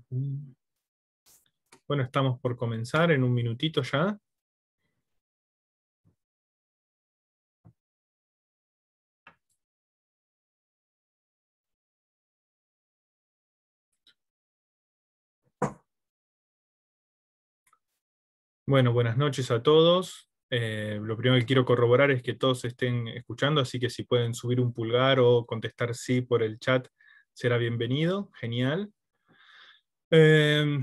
Bueno, estamos por comenzar en un minutito ya. Bueno, buenas noches a todos. Lo primero que quiero corroborar es que todos estén escuchando, así que si pueden subir un pulgar o contestar sí por el chat, será bienvenido. Genial. Eh,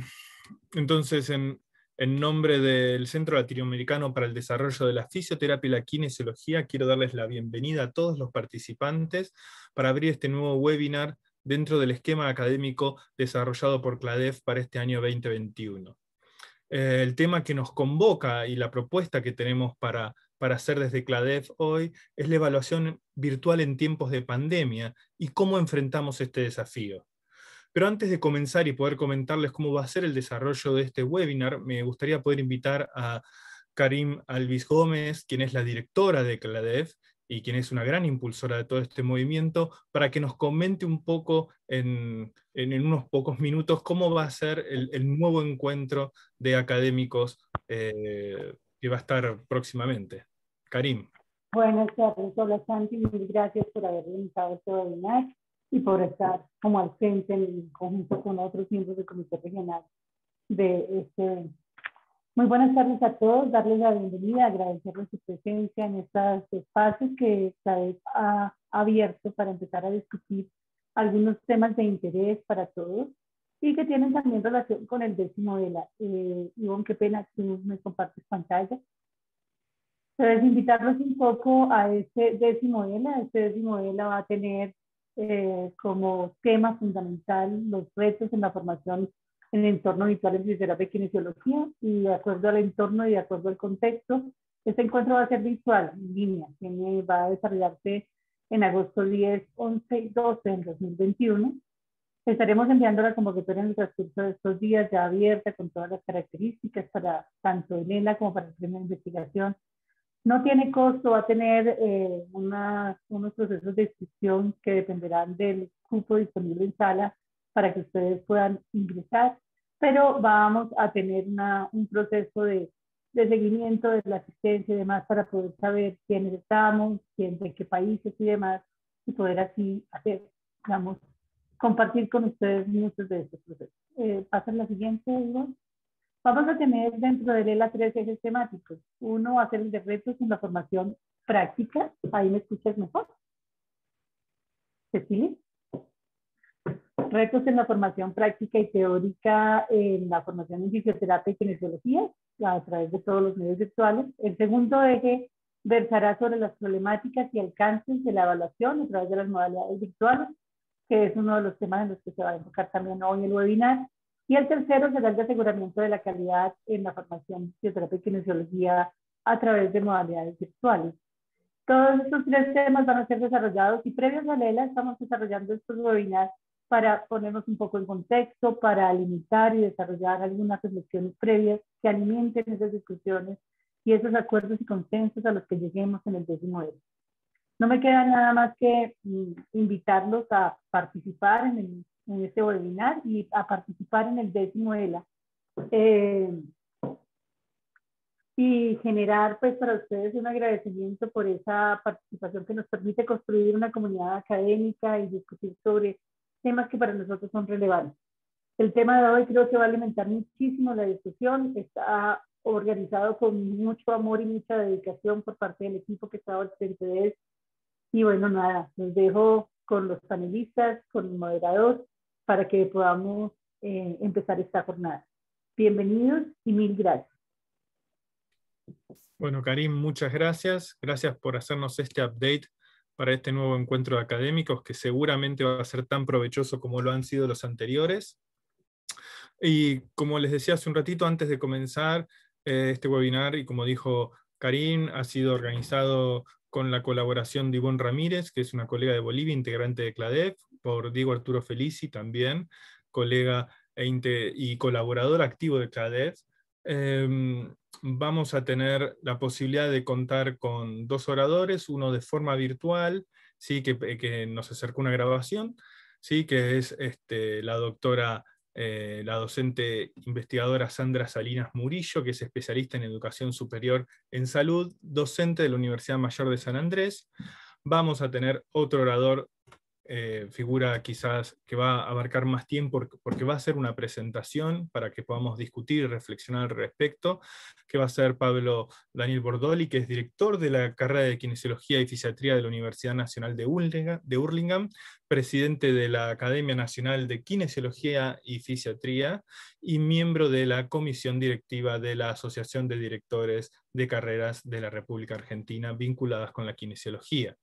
entonces, en nombre del Centro Latinoamericano para el Desarrollo de la Fisioterapia y la Kinesiología, quiero darles la bienvenida a todos los participantes para abrir este nuevo webinar dentro del esquema académico desarrollado por CLADEF para este año 2021. El tema que nos convoca y la propuesta que tenemos para hacer desde CLADEF hoy es la evaluación virtual en tiempos de pandemia y cómo enfrentamos este desafío. Pero antes de comenzar y poder comentarles cómo va a ser el desarrollo de este webinar, me gustaría poder invitar a Karim Alvis Gómez, quien es la directora de CLADEF y quien es una gran impulsora de todo este movimiento, para que nos comente un poco en unos pocos minutos cómo va a ser el nuevo encuentro de académicos que va a estar próximamente. Karim. Buenas tardes, hola Santi, mil gracias por haber realizado este webinar y por estar como al frente en conjunto con otros miembros del Comité Regional de este evento. Muy buenas tardes a todos, darles la bienvenida, agradecerles su presencia en estos espacios que CLADEF ha abierto para empezar a discutir algunos temas de interés para todos y que tienen también relación con el 10º ELA. Ivonne, qué pena, tú me compartes pantalla. Entonces, invitarlos un poco a este 10º ELA. Este 10º ELA va a tener como tema fundamental los retos en la formación en el entorno virtual en fisioterapia y kinesiología, y de acuerdo al entorno y de acuerdo al contexto, este encuentro va a ser virtual, en línea, que va a desarrollarse en agosto 10, 11 y 12 del 2021. Estaremos enviando la convocatoria en el transcurso de estos días, ya abierta, con todas las características para tanto el ELA como para el premio de investigación. No tiene costo, va a tener unos procesos de inscripción que dependerán del cupo disponible en sala para que ustedes puedan ingresar, pero vamos a tener un proceso de seguimiento de la asistencia y demás para poder saber quiénes estamos, de qué países y demás, y poder así hacer, digamos, compartir con ustedes muchos de estos procesos. Pasa la siguiente, Ivonne. Vamos a tener dentro del ELA 3 ejes temáticos. Uno va a ser el de retos en la formación práctica. Ahí me escuchas mejor. Cecilia. Retos en la formación práctica y teórica en la formación en fisioterapia y kinesiología a través de todos los medios virtuales. El segundo eje versará sobre las problemáticas y alcances de la evaluación a través de las modalidades virtuales, que es uno de los temas en los que se va a enfocar también hoy el webinar. Y el tercero será el de aseguramiento de la calidad en la formación de fisioterapia y kinesiología a través de modalidades virtuales. Todos estos tres temas van a ser desarrollados y previos a ELA estamos desarrollando estos webinars para ponernos un poco en contexto, para limitar y desarrollar algunas reflexiones previas que alimenten esas discusiones y esos acuerdos y consensos a los que lleguemos en el 10º ELA. No me queda nada más que invitarlos a participar en este webinar y a participar en el 10º ELA. Y generar pues para ustedes un agradecimiento por esa participación que nos permite construir una comunidad académica y discutir sobre temas que para nosotros son relevantes. El tema de hoy creo que va a alimentar muchísimo la discusión, está organizado con mucho amor y mucha dedicación por parte del equipo que está al frente de esto. Y bueno, nada, los dejo con los panelistas, con el moderador, para que podamos empezar esta jornada. Bienvenidos y mil gracias. Bueno, Karim, muchas gracias. Gracias por hacernos este update para este nuevo encuentro de académicos, que seguramente va a ser tan provechoso como lo han sido los anteriores. Y como les decía hace un ratito antes de comenzar este webinar, y como dijo Karim, ha sido organizado con la colaboración de Ivonne Ramírez, que es una colega de Bolivia, integrante de CLADEF, por Diego Arturo Felici, también colega y colaborador activo de CLADEF. Vamos a tener la posibilidad de contar con dos oradores, uno de forma virtual, ¿sí? que nos acercó una grabación, ¿sí? que es la doctora la docente investigadora Sandra Salinas Murillo, que es especialista en educación superior en salud, docente de la Universidad Mayor de San Andrés. Vamos a tener otro orador, figura quizás que va a abarcar más tiempo, porque va a ser una presentación para que podamos discutir y reflexionar al respecto, que va a ser Pablo Daniel Bordoli, que es director de la carrera de Kinesiología y Fisiatría de la Universidad Nacional de Hurlingham, presidente de la Academia Nacional de Kinesiología y Fisiatría, y miembro de la comisión directiva de la Asociación de Directores de Carreras de la República Argentina vinculadas con la kinesiología.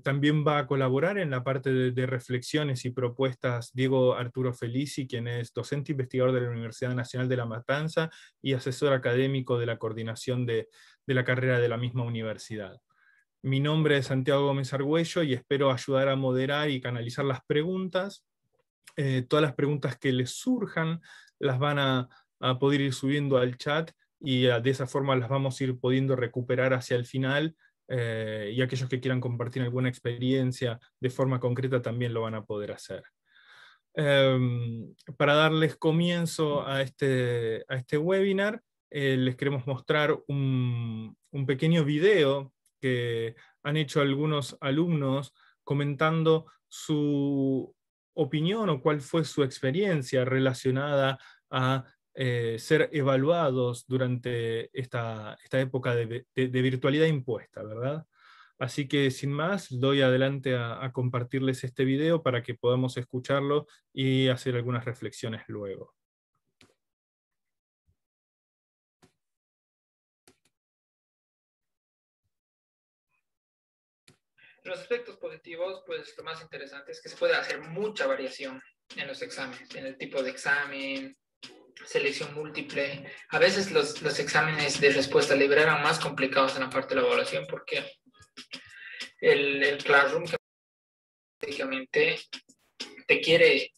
También va a colaborar en la parte de reflexiones y propuestas Diego Arturo Felici, quien es docente investigador de la Universidad Nacional de La Matanza y asesor académico de la coordinación de la carrera de la misma universidad. Mi nombre es Santiago Gómez Argüello y espero ayudar a moderar y canalizar las preguntas. Todas las preguntas que les surjan las van a poder ir subiendo al chat y de esa forma las vamos a ir pudiendo recuperar hacia el final. Y aquellos que quieran compartir alguna experiencia de forma concreta también lo van a poder hacer. Para darles comienzo a este webinar, les queremos mostrar un pequeño video que han hecho algunos alumnos comentando su opinión o cuál fue su experiencia relacionada a ser evaluados durante esta época de virtualidad impuesta, ¿verdad? Así que sin más, doy adelante a compartirles este video para que podamos escucharlo y hacer algunas reflexiones luego. Los aspectos positivos, pues lo más interesante es que se puede hacer mucha variación en los exámenes, en el tipo de examen, selección múltiple. A veces los exámenes de respuesta libre eran más complicados en la parte de la evaluación porque el Classroom prácticamente te quiere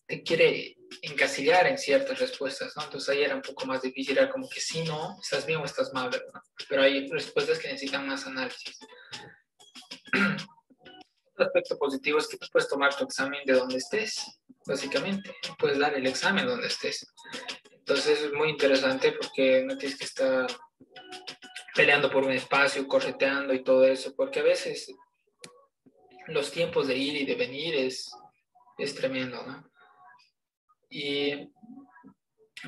encasillar en ciertas respuestas, ¿no? Entonces ahí era un poco más difícil, era como que si no, estás bien o estás mal, ¿verdad? Pero hay respuestas que necesitan más análisis. El aspecto positivo es que tú puedes tomar tu examen de donde estés, básicamente. Puedes dar el examen donde estés. Entonces es muy interesante porque no tienes que estar peleando por un espacio, correteando y todo eso, porque a veces los tiempos de ir y de venir es tremendo, ¿no? Y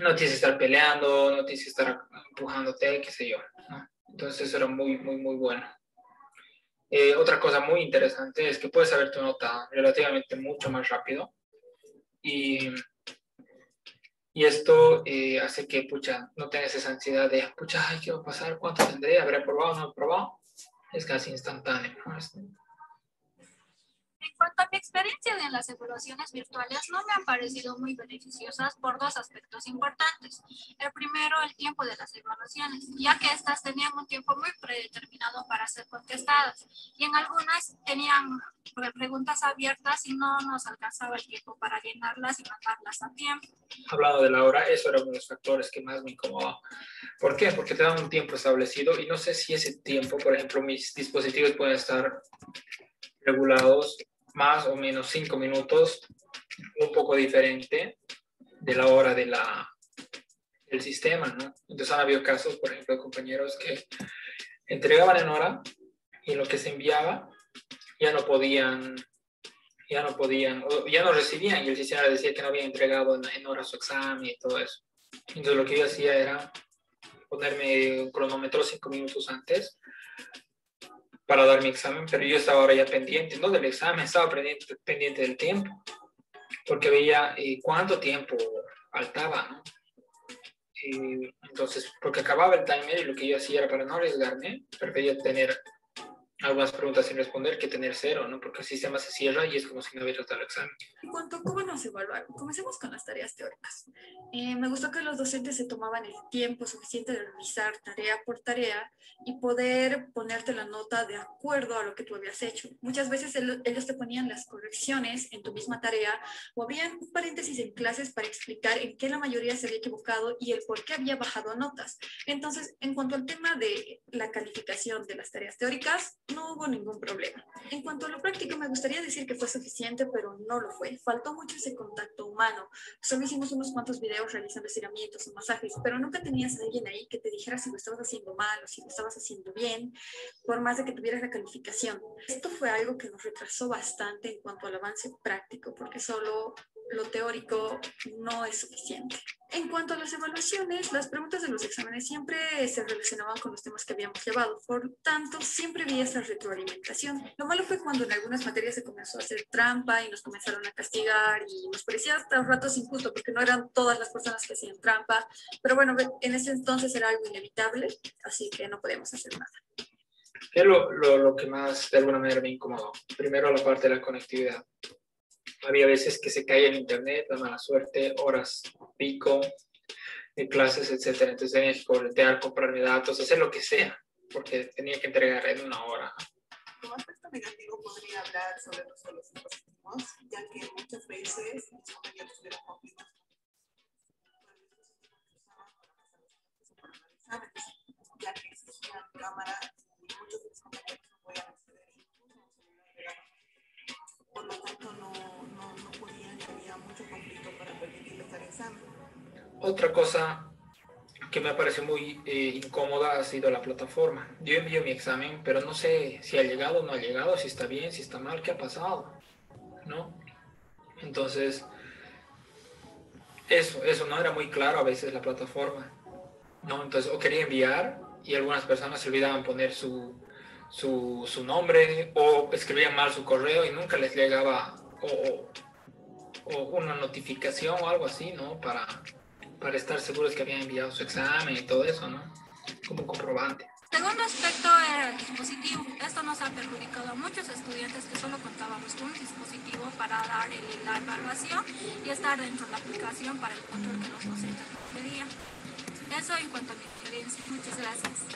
no tienes que estar peleando, no tienes que estar empujándote, qué sé yo, ¿no? Entonces eso era muy, muy, muy bueno. Otra cosa muy interesante es que puedes saber tu nota relativamente mucho más rápido y esto hace que, pucha, no tengas esa ansiedad de, pucha, ay, ¿qué va a pasar? ¿Cuánto tendré? ¿Habré aprobado o no aprobado? Es casi instantáneo, ¿no? En cuanto a mi experiencia en las evaluaciones virtuales, no me han parecido muy beneficiosas por dos aspectos importantes. El primero, el tiempo de las evaluaciones, ya que estas tenían un tiempo muy predeterminado para ser contestadas, y en algunas tenían preguntas abiertas y no nos alcanzaba el tiempo para llenarlas y mandarlas a tiempo. Hablando de la hora, eso era uno de los factores que más me incomodaba. ¿Por qué? Porque te dan un tiempo establecido y no sé si ese tiempo, por ejemplo, mis dispositivos pueden estar regulados más o menos 5 minutos, un poco diferente de la hora del sistema, ¿no? Entonces han habido casos, por ejemplo, de compañeros que entregaban en hora y en lo que se enviaba ya no recibían y el sistema decía que no había entregado en hora su examen y todo eso. Entonces lo que yo hacía era ponerme un cronómetro 5 minutos antes para dar mi examen, pero yo estaba ahora ya pendiente, no del examen, estaba pendiente del tiempo, porque veía cuánto tiempo faltaba, ¿no? Entonces, porque acababa el timer y lo que yo hacía era para no arriesgarme, prefería tener algunas preguntas sin responder que tener cero, ¿no? Porque el sistema se cierra y es como si no hubiera dado el examen. En cuanto a cómo nos evaluaron, comencemos con las tareas teóricas. Me gustó que los docentes se tomaban el tiempo suficiente de revisar tarea por tarea y poder ponerte la nota de acuerdo a lo que tú habías hecho. Muchas veces ellos te ponían las correcciones en tu misma tarea o abrían un paréntesis en clases para explicar en qué la mayoría se había equivocado y el por qué había bajado notas. Entonces, en cuanto al tema de la calificación de las tareas teóricas, no hubo ningún problema. En cuanto a lo práctico, me gustaría decir que fue suficiente, pero no lo fue. Faltó mucho ese contacto humano. Solo hicimos unos cuantos videos realizando estiramientos o masajes, pero nunca tenías a alguien ahí que te dijera si lo estabas haciendo mal o si lo estabas haciendo bien, por más de que tuvieras la calificación. Esto fue algo que nos retrasó bastante en cuanto al avance práctico, porque solo lo teórico no es suficiente. En cuanto a las evaluaciones, las preguntas de los exámenes siempre se relacionaban con los temas que habíamos llevado, por tanto, siempre había esa retroalimentación. Lo malo fue cuando en algunas materias se comenzó a hacer trampa y nos comenzaron a castigar y nos parecía hasta ratos injusto porque no eran todas las personas que hacían trampa, pero bueno, en ese entonces era algo inevitable, así que no podíamos hacer nada. ¿Qué es lo que más de alguna manera me incomodó? Primero la parte de la conectividad. Había veces que se caía el internet, la mala suerte, horas pico de clases, etcétera. Entonces tenía que corretear, comprarme datos, hacer lo que sea, porque tenía que entregar en una hora. Como aspecto negativo podría hablar sobre los suelos impositivos, ya que muchas veces los compañeros tuvieron conflictos por los exámenes, ya que existían cámaras y muchos de los compañeros no podían acceder incluso a un celular. Por lo tanto, no podían y había mucho conflicto para permitirles dar examen. Otra cosa que me parece muy incómoda ha sido la plataforma. Yo envío mi examen, pero no sé si ha llegado o no ha llegado, si está bien, si está mal, qué ha pasado, ¿no? Entonces, eso no era muy claro a veces la plataforma, ¿no? Entonces, o quería enviar y algunas personas se olvidaban poner su nombre o escribían mal su correo y nunca les llegaba o una notificación o algo así, ¿no? Para estar seguros que habían enviado su examen y todo eso, ¿no? Como comprobante. Segundo aspecto era el dispositivo. Esto nos ha perjudicado a muchos estudiantes que solo contábamos con un dispositivo para dar la evaluación y estar dentro de la aplicación para el control que los docentes nos pedían. Eso en cuanto a mi experiencia. Muchas gracias.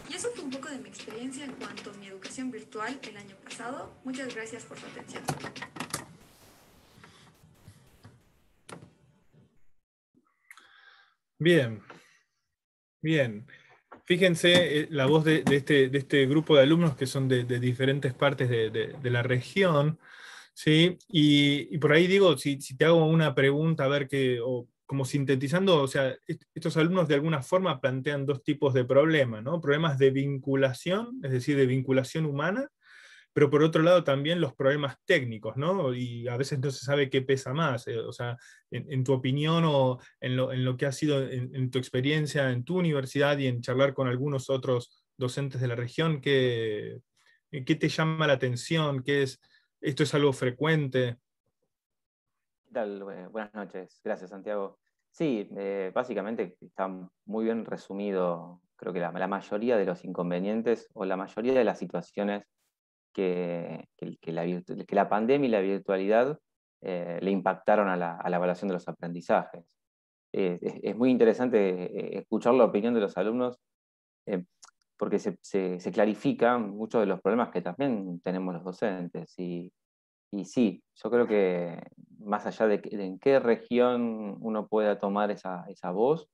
Y eso fue un poco de mi experiencia en cuanto a mi educación virtual el año pasado. Muchas gracias por su atención. Bien, bien. Fíjense la voz de este grupo de alumnos que son de diferentes partes de la región, ¿sí? Y por ahí digo, si te hago una pregunta, a ver o como sintetizando, o sea, estos alumnos de alguna forma plantean dos tipos de problemas, ¿no? Problemas de vinculación, es decir, de vinculación humana, pero por otro lado también los problemas técnicos, ¿no? Y a veces no se sabe qué pesa más, o sea, en tu opinión o en lo que ha sido en tu experiencia en tu universidad y en charlar con algunos otros docentes de la región, ¿qué te llama la atención? ¿Esto es algo frecuente? ¿Qué tal? Buenas noches. Gracias, Santiago. Sí, básicamente está muy bien resumido, creo que la mayoría de los inconvenientes o la mayoría de las situaciones que la pandemia y la virtualidad le impactaron a la evaluación de los aprendizajes. Es muy interesante escuchar la opinión de los alumnos porque se clarifican muchos de los problemas que también tenemos los docentes. Y sí, yo creo que más allá de en qué región uno pueda tomar esa voz,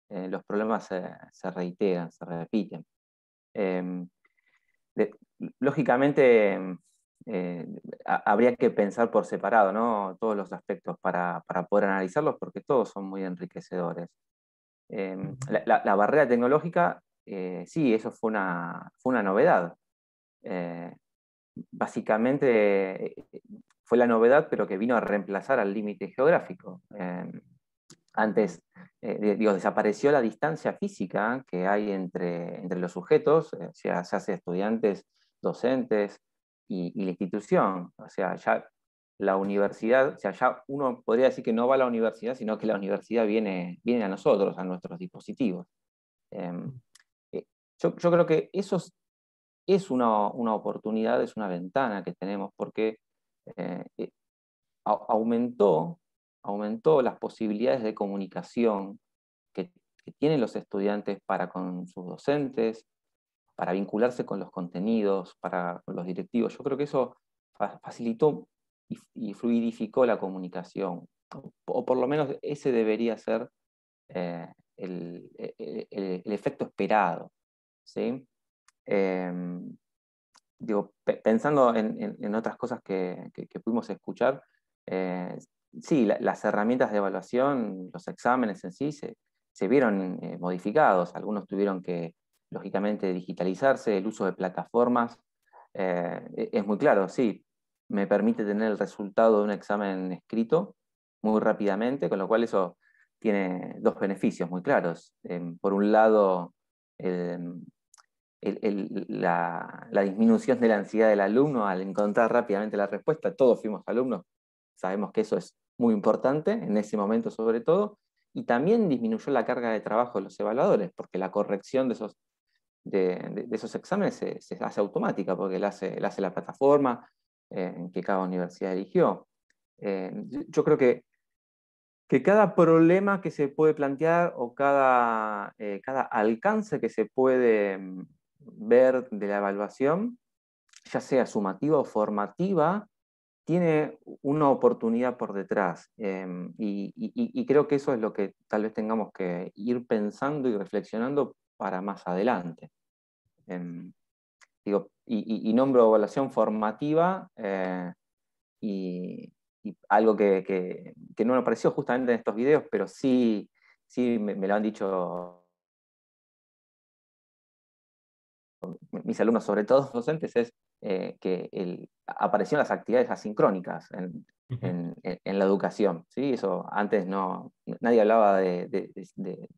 los problemas se reiteran, se repiten. Lógicamente, habría que pensar por separado, ¿no? Todos los aspectos para poder analizarlos, porque todos son muy enriquecedores. La barrera tecnológica, sí, eso fue una novedad. Básicamente fue la novedad, pero que vino a reemplazar al límite geográfico. Antes, desapareció la distancia física que hay entre los sujetos, se hace estudiantes, docentes y la institución. O sea, ya la universidad, o sea, ya uno podría decir que no va a la universidad, sino que la universidad viene a nosotros, a nuestros dispositivos. Yo creo que eso es una oportunidad, es una ventana que tenemos, porque aumentó las posibilidades de comunicación que tienen los estudiantes para con sus docentes, para vincularse con los contenidos, con los directivos. Yo creo que eso facilitó y fluidificó la comunicación, o por lo menos ese debería ser el efecto esperado, ¿sí? Digo, pensando en otras cosas que pudimos escuchar, sí, las herramientas de evaluación, los exámenes en sí, se vieron modificados. Algunos tuvieron que, lógicamente, digitalizarse. El uso de plataformas es muy claro, sí, me permite tener el resultado de un examen escrito muy rápidamente, con lo cual eso tiene dos beneficios muy claros. Por un lado, la disminución de la ansiedad del alumno al encontrar rápidamente la respuesta. Todos fuimos alumnos, sabemos que eso es muy importante en ese momento sobre todo, y también disminuyó la carga de trabajo de los evaluadores, porque la corrección de esos exámenes se hace automática, porque la hace la plataforma que cada universidad eligió. Yo creo que cada problema que se puede plantear o cada alcance que se puede ver de la evaluación, ya sea sumativa o formativa, tiene una oportunidad por detrás. Y creo que eso es lo que tal vez tengamos que ir pensando y reflexionando para más adelante. Y nombro evaluación formativa y algo que no me apareció justamente en estos videos, pero sí me lo han dicho mis alumnos, sobre todo docentes, es que aparecieron las actividades asincrónicas en la educación. ¿Sí? Eso antes nadie hablaba de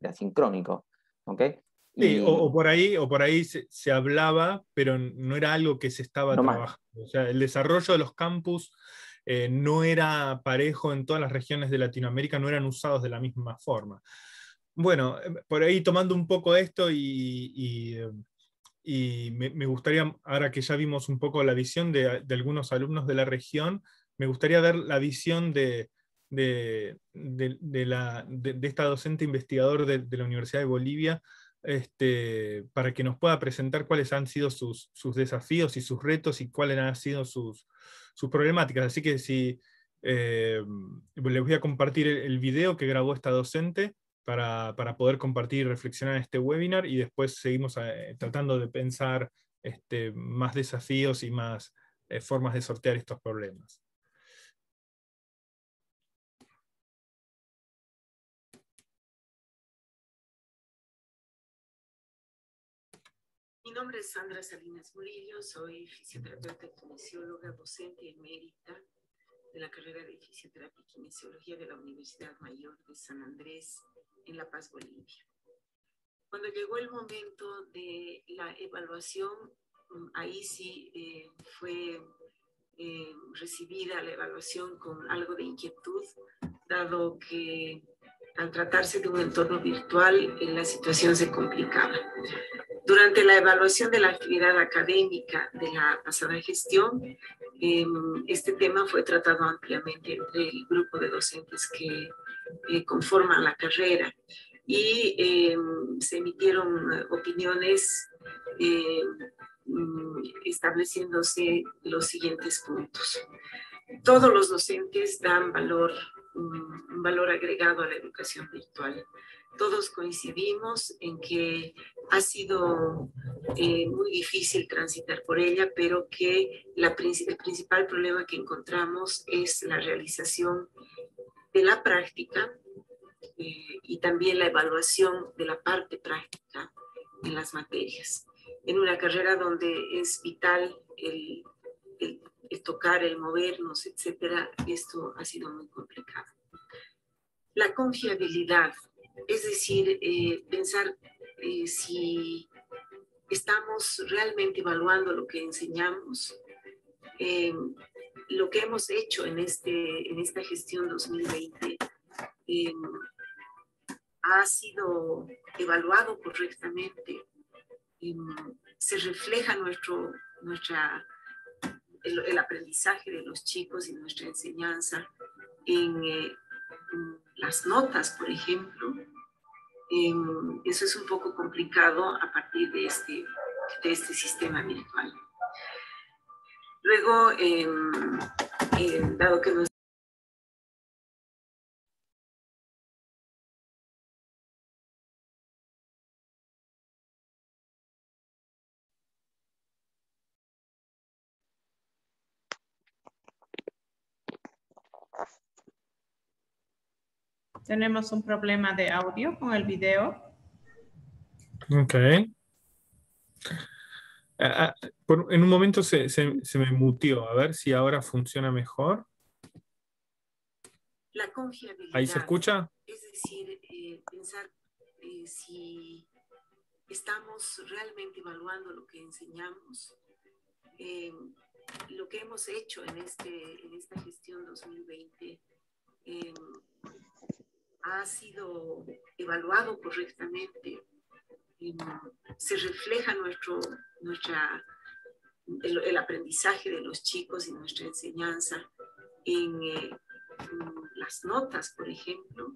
asincrónico. ¿Okay? Sí, o por ahí se hablaba, pero no era algo que se estaba no trabajando. O sea, el desarrollo de los campus no era parejo en todas las regiones de Latinoamérica, no eran usados de la misma forma. Bueno, por ahí tomando un poco esto y me gustaría, ahora que ya vimos un poco la visión de algunos alumnos de la región, me gustaría ver la visión de esta docente investigador de la Universidad de Bolivia, para que nos pueda presentar cuáles han sido sus desafíos y sus retos y cuáles han sido sus problemáticas. Así que les voy a compartir el video que grabó esta docente para poder compartir y reflexionar en este webinar, y después seguimos tratando de pensar más desafíos y más formas de sortear estos problemas. Mi nombre es Sandra Salinas Murillo, soy fisioterapeuta y kinesióloga, docente emérita de la carrera de Fisioterapia y Kinesiología de la Universidad Mayor de San Andrés, en La Paz, Bolivia. Cuando llegó el momento de la evaluación, ahí sí fue recibida la evaluación con algo de inquietud, dado que al tratarse de un entorno virtual, la situación se complicaba. Durante la evaluación de la actividad académica de la pasada gestión, este tema fue tratado ampliamente entre el grupo de docentes que conforman la carrera y se emitieron opiniones estableciéndose los siguientes puntos. Todos los docentes dan un valor agregado a la educación virtual. Todos coincidimos en que ha sido muy difícil transitar por ella, pero que el principal problema que encontramos es la realización de la práctica y también la evaluación de la parte práctica en las materias. En una carrera donde es vital el tocar, el movernos, etcétera, esto ha sido muy complicado. La confiabilidad, es decir, pensar si estamos realmente evaluando lo que enseñamos, lo que hemos hecho en esta gestión 2020 ha sido evaluado correctamente, se refleja el aprendizaje de los chicos y nuestra enseñanza en las notas, por ejemplo. Eso es un poco complicado a partir de este sistema virtual. Luego, dado que nos Tenemos un problema de audio con el video. Ok. En un momento se me muteó. A ver si ahora funciona mejor. La confiabilidad. ¿Ahí se escucha? Es decir, pensar si estamos realmente evaluando lo que enseñamos. Lo que hemos hecho en esta gestión 2020 ha sido evaluado correctamente. Se refleja el aprendizaje de los chicos y nuestra enseñanza en las notas, por ejemplo.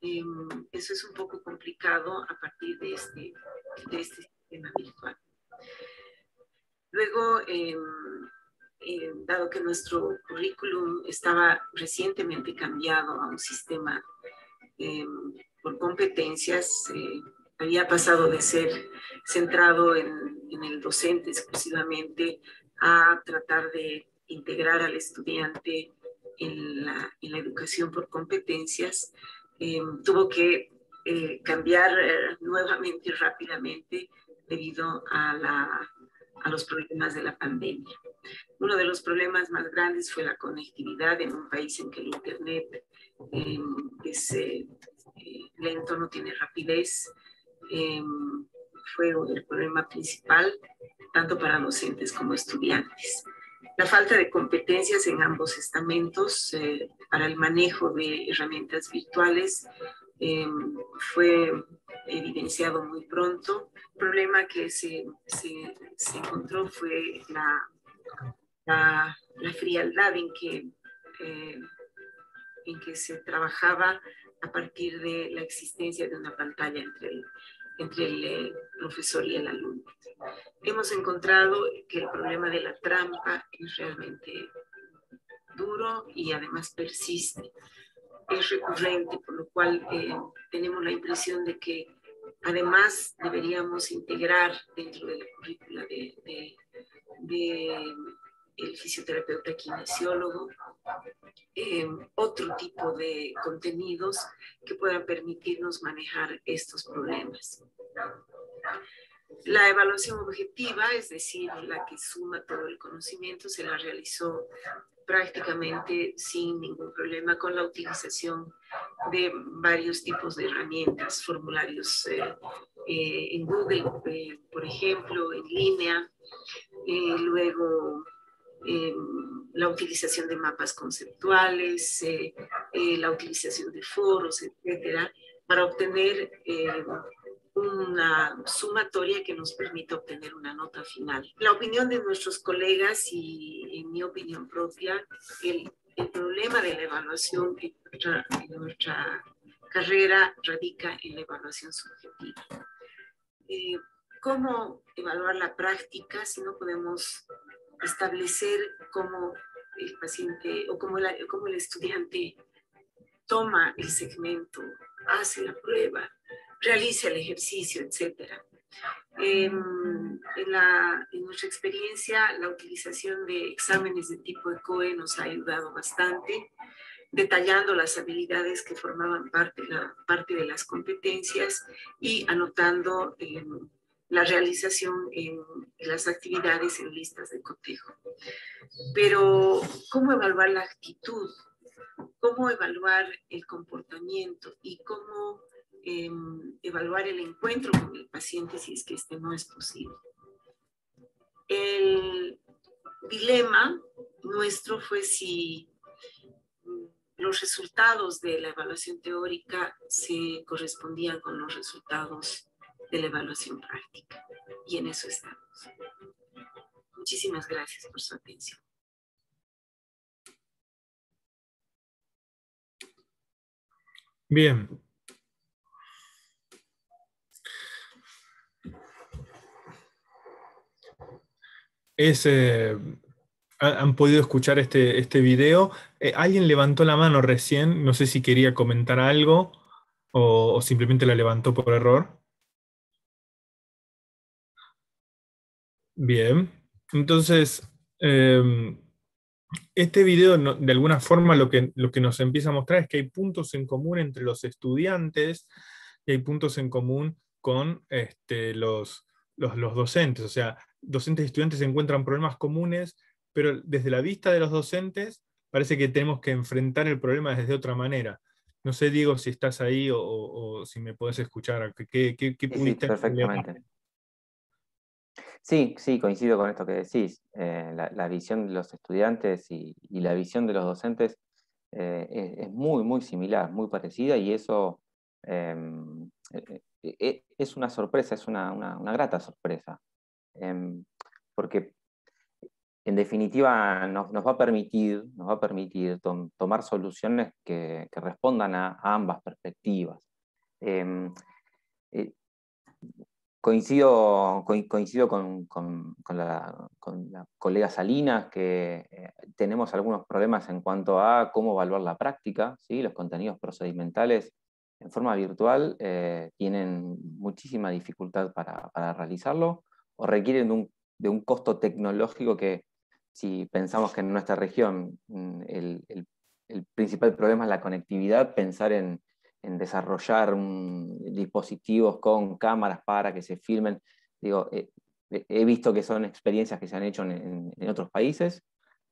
Eso es un poco complicado a partir de este sistema virtual. Luego, dado que nuestro currículum estaba recientemente cambiado a un sistema por competencias, había pasado de ser centrado en el docente exclusivamente a tratar de integrar al estudiante en la educación por competencias. Tuvo que cambiar nuevamente rápidamente debido a los problemas de la pandemia. Uno de los problemas más grandes fue la conectividad en un país en que el Internet es lento, no tiene rapidez. Fue el problema principal, tanto para docentes como estudiantes. La falta de competencias en ambos estamentos para el manejo de herramientas virtuales fue evidenciado muy pronto. El problema que se encontró fue la frialdad en que se trabajaba a partir de la existencia de una pantalla entre el profesor y el alumno. Hemos encontrado que el problema de la trampa es realmente duro y además persiste. Es recurrente, por lo cual tenemos la impresión de que además deberíamos integrar dentro de la currícula del fisioterapeuta kinesiólogo otro tipo de contenidos que puedan permitirnos manejar estos problemas. La evaluación objetiva, es decir, la que suma todo el conocimiento, se la realizó prácticamente sin ningún problema con la utilización de varios tipos de herramientas, formularios en Google, por ejemplo, en línea, luego la utilización de mapas conceptuales, la utilización de foros, etcétera, para obtener una sumatoria que nos permita obtener una nota final. La opinión de nuestros colegas y en mi opinión propia, el problema de la evaluación en nuestra carrera radica en la evaluación subjetiva. ¿Cómo evaluar la práctica si no podemos establecer cómo el paciente o cómo el estudiante toma el segmento, hace la prueba, realiza el ejercicio, etcétera? En nuestra experiencia, la utilización de exámenes de tipo ECOE nos ha ayudado bastante, detallando las habilidades que formaban parte de las competencias y anotando la realización en las actividades en listas de cotejo. Pero, ¿cómo evaluar la actitud? ¿Cómo evaluar el comportamiento? ¿Y cómo evaluar el encuentro con el paciente si es que este no es posible? El dilema nuestro fue si los resultados de la evaluación teórica se correspondían con los resultados de la evaluación práctica. Y en eso estamos. Muchísimas gracias por su atención. Bien. Han podido escuchar este video. Alguien levantó la mano recién, no sé si quería comentar algo o simplemente la levantó por error. Bien, entonces Este video de alguna forma lo que nos empieza a mostrar es que hay puntos en común entre los estudiantes y hay puntos en común con los docentes. O sea, docentes y estudiantes encuentran problemas comunes, pero desde la vista de los docentes parece que tenemos que enfrentar el problema desde otra manera. No sé, Diego, si estás ahí o si me podés escuchar. ¿Qué Sí, pudiste leer? perfectamente. Sí, sí, coincido con esto que decís. La visión de los estudiantes y la visión de los docentes es muy, muy similar, muy parecida, y eso es una sorpresa, es una grata sorpresa. Porque en definitiva nos va a permitir tomar soluciones que respondan a ambas perspectivas. Eh, Coincido con la colega Salinas, que tenemos algunos problemas en cuanto a cómo evaluar la práctica, ¿sí? Los contenidos procedimentales en forma virtual tienen muchísima dificultad para realizarlo, o requieren de un costo tecnológico que, si pensamos que en nuestra región el principal problema es la conectividad, pensar en desarrollar dispositivos con cámaras para que se filmen. Digo, he visto que son experiencias que se han hecho en otros países.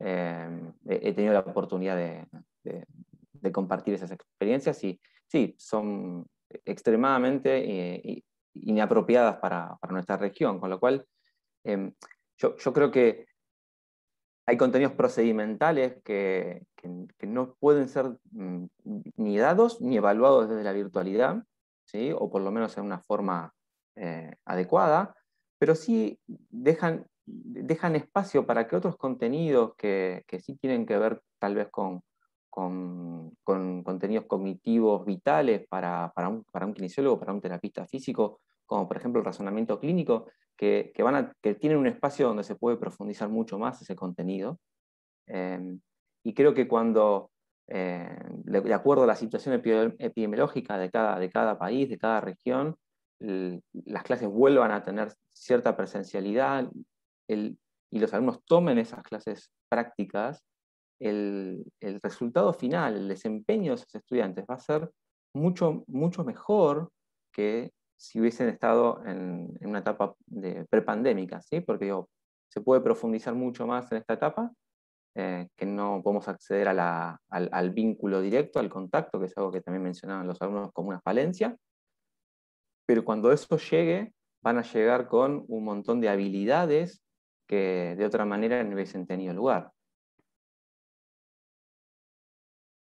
He tenido la oportunidad de compartir esas experiencias, y sí, son extremadamente inapropiadas para nuestra región, con lo cual yo creo que hay contenidos procedimentales que no pueden ser ni dados ni evaluados desde la virtualidad, ¿sí? O por lo menos en una forma adecuada, pero sí dejan espacio para que otros contenidos que sí tienen que ver tal vez con contenidos cognitivos vitales para un kinesiólogo, para un terapista físico, como por ejemplo el razonamiento clínico, que tienen un espacio donde se puede profundizar mucho más ese contenido. Y creo que cuando, de acuerdo a la situación epidemiológica de cada país, de cada región, las clases vuelvan a tener cierta presencialidad y los alumnos tomen esas clases prácticas, el resultado final, el desempeño de esos estudiantes va a ser mucho, mucho mejor que si hubiesen estado en una etapa prepandémica, ¿sí? Porque digo, se puede profundizar mucho más en esta etapa, que no podemos acceder al vínculo directo, al contacto, que es algo que también mencionaban los alumnos como una falencia, pero cuando eso llegue, van a llegar con un montón de habilidades que de otra manera no hubiesen tenido lugar.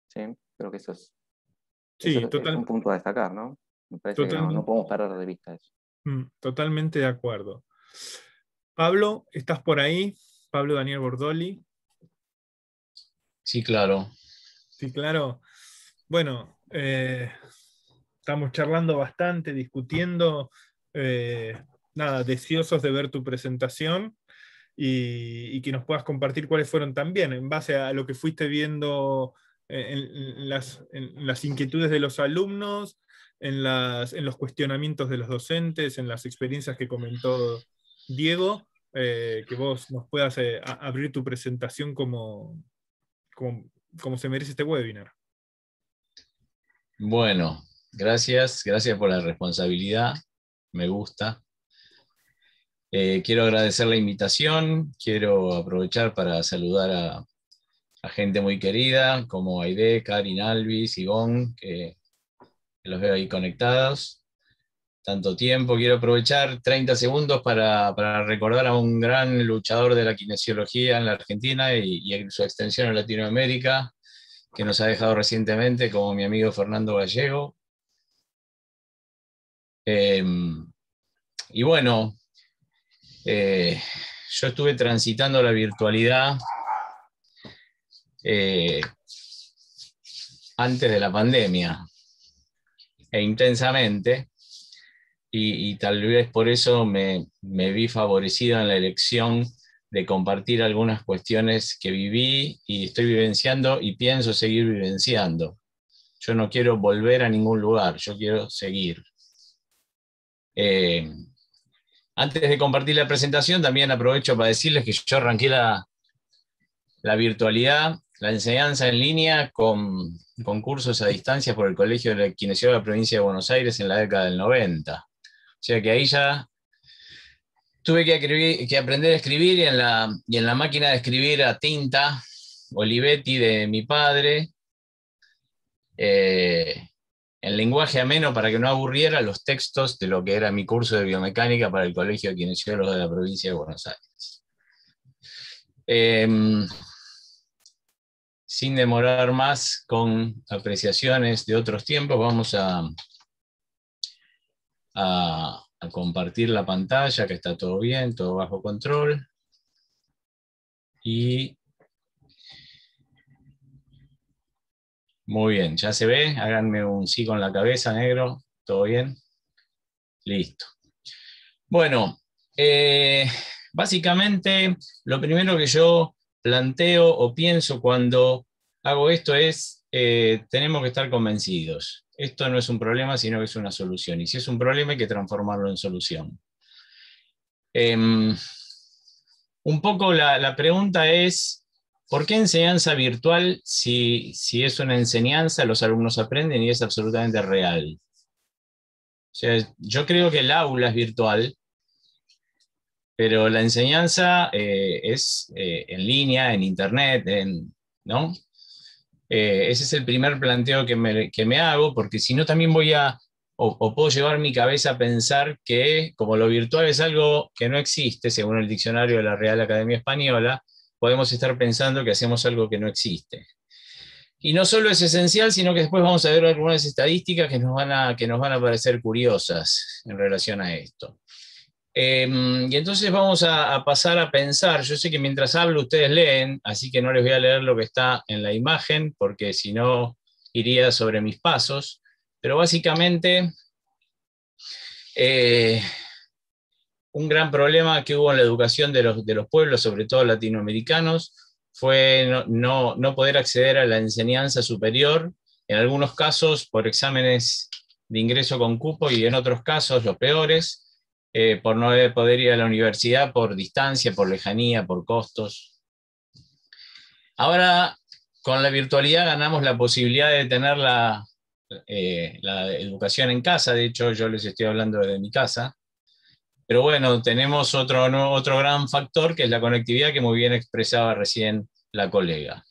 ¿Sí? Creo que eso es un punto a destacar, ¿no? Me parece que no podemos perder de vista eso. Totalmente de acuerdo. Pablo, ¿estás por ahí? Pablo Daniel Bordoli. Sí, claro. Sí, claro. Bueno, estamos charlando bastante, discutiendo. Nada, deseosos de ver tu presentación y que nos puedas compartir cuáles fueron también, en base a lo que fuiste viendo en las inquietudes de los alumnos, en los cuestionamientos de los docentes, en las experiencias que comentó Diego, que vos nos puedas abrir tu presentación como se merece este webinar. Bueno, gracias por la responsabilidad, me gusta. Quiero agradecer la invitación, quiero aprovechar para saludar a gente muy querida, como Aide, Karin, Alvis, Ivonne, que los veo ahí conectados. Tanto tiempo, quiero aprovechar 30 segundos para recordar a un gran luchador de la kinesiología en la Argentina y en su extensión en Latinoamérica, que nos ha dejado recientemente, como mi amigo Fernando Gallego. Y bueno, yo estuve transitando la virtualidad antes de la pandemia, e intensamente, y tal vez por eso me vi favorecido en la elección de compartir algunas cuestiones que viví y estoy vivenciando y pienso seguir vivenciando. Yo no quiero volver a ningún lugar, yo quiero seguir. Antes de compartir la presentación, también aprovecho para decirles que yo arranqué la virtualidad, la enseñanza en línea con cursos a distancia por el Colegio de Kinesiólogos de la Provincia de Buenos Aires en la década del 90. O sea que ahí ya tuve que aprender a escribir, y en la máquina de escribir a tinta, Olivetti de mi padre, en lenguaje ameno para que no aburriera, los textos de lo que era mi curso de biomecánica para el Colegio de Kinesiólogos de la Provincia de Buenos Aires. Sin demorar más con apreciaciones de otros tiempos, vamos a compartir la pantalla, que está todo bien, todo bajo control. Y muy bien, ¿ya se ve? Háganme un sí con la cabeza, negro. ¿Todo bien? Listo. Bueno, básicamente lo primero que yo planteo o pienso cuando hago esto es, tenemos que estar convencidos. Esto no es un problema, sino que es una solución. Y si es un problema, hay que transformarlo en solución. Un poco la pregunta es, ¿por qué enseñanza virtual si es una enseñanza, los alumnos aprenden y es absolutamente real? O sea, yo creo que el aula es virtual, pero la enseñanza es en línea, en internet, ¿no? Ese es el primer planteo que me hago, porque si no también o puedo llevar mi cabeza a pensar que como lo virtual es algo que no existe, según el diccionario de la Real Academia Española, podemos estar pensando que hacemos algo que no existe. Y no solo es esencial, sino que después vamos a ver algunas estadísticas que nos van a parecer curiosas en relación a esto. Y entonces vamos a pasar a pensar. Yo sé que mientras hablo ustedes leen, así que no les voy a leer lo que está en la imagen, porque si no iría sobre mis pasos, pero básicamente un gran problema que hubo en la educación de los pueblos, sobre todo latinoamericanos, fue no poder acceder a la enseñanza superior, en algunos casos por exámenes de ingreso con cupo, y en otros casos, los peores, por no poder ir a la universidad por distancia, por lejanía, por costos. Ahora, con la virtualidad ganamos la posibilidad de tener la educación en casa. De hecho, yo les estoy hablando desde mi casa. Pero bueno, tenemos otro gran factor, que es la conectividad, que muy bien expresaba recién la colega.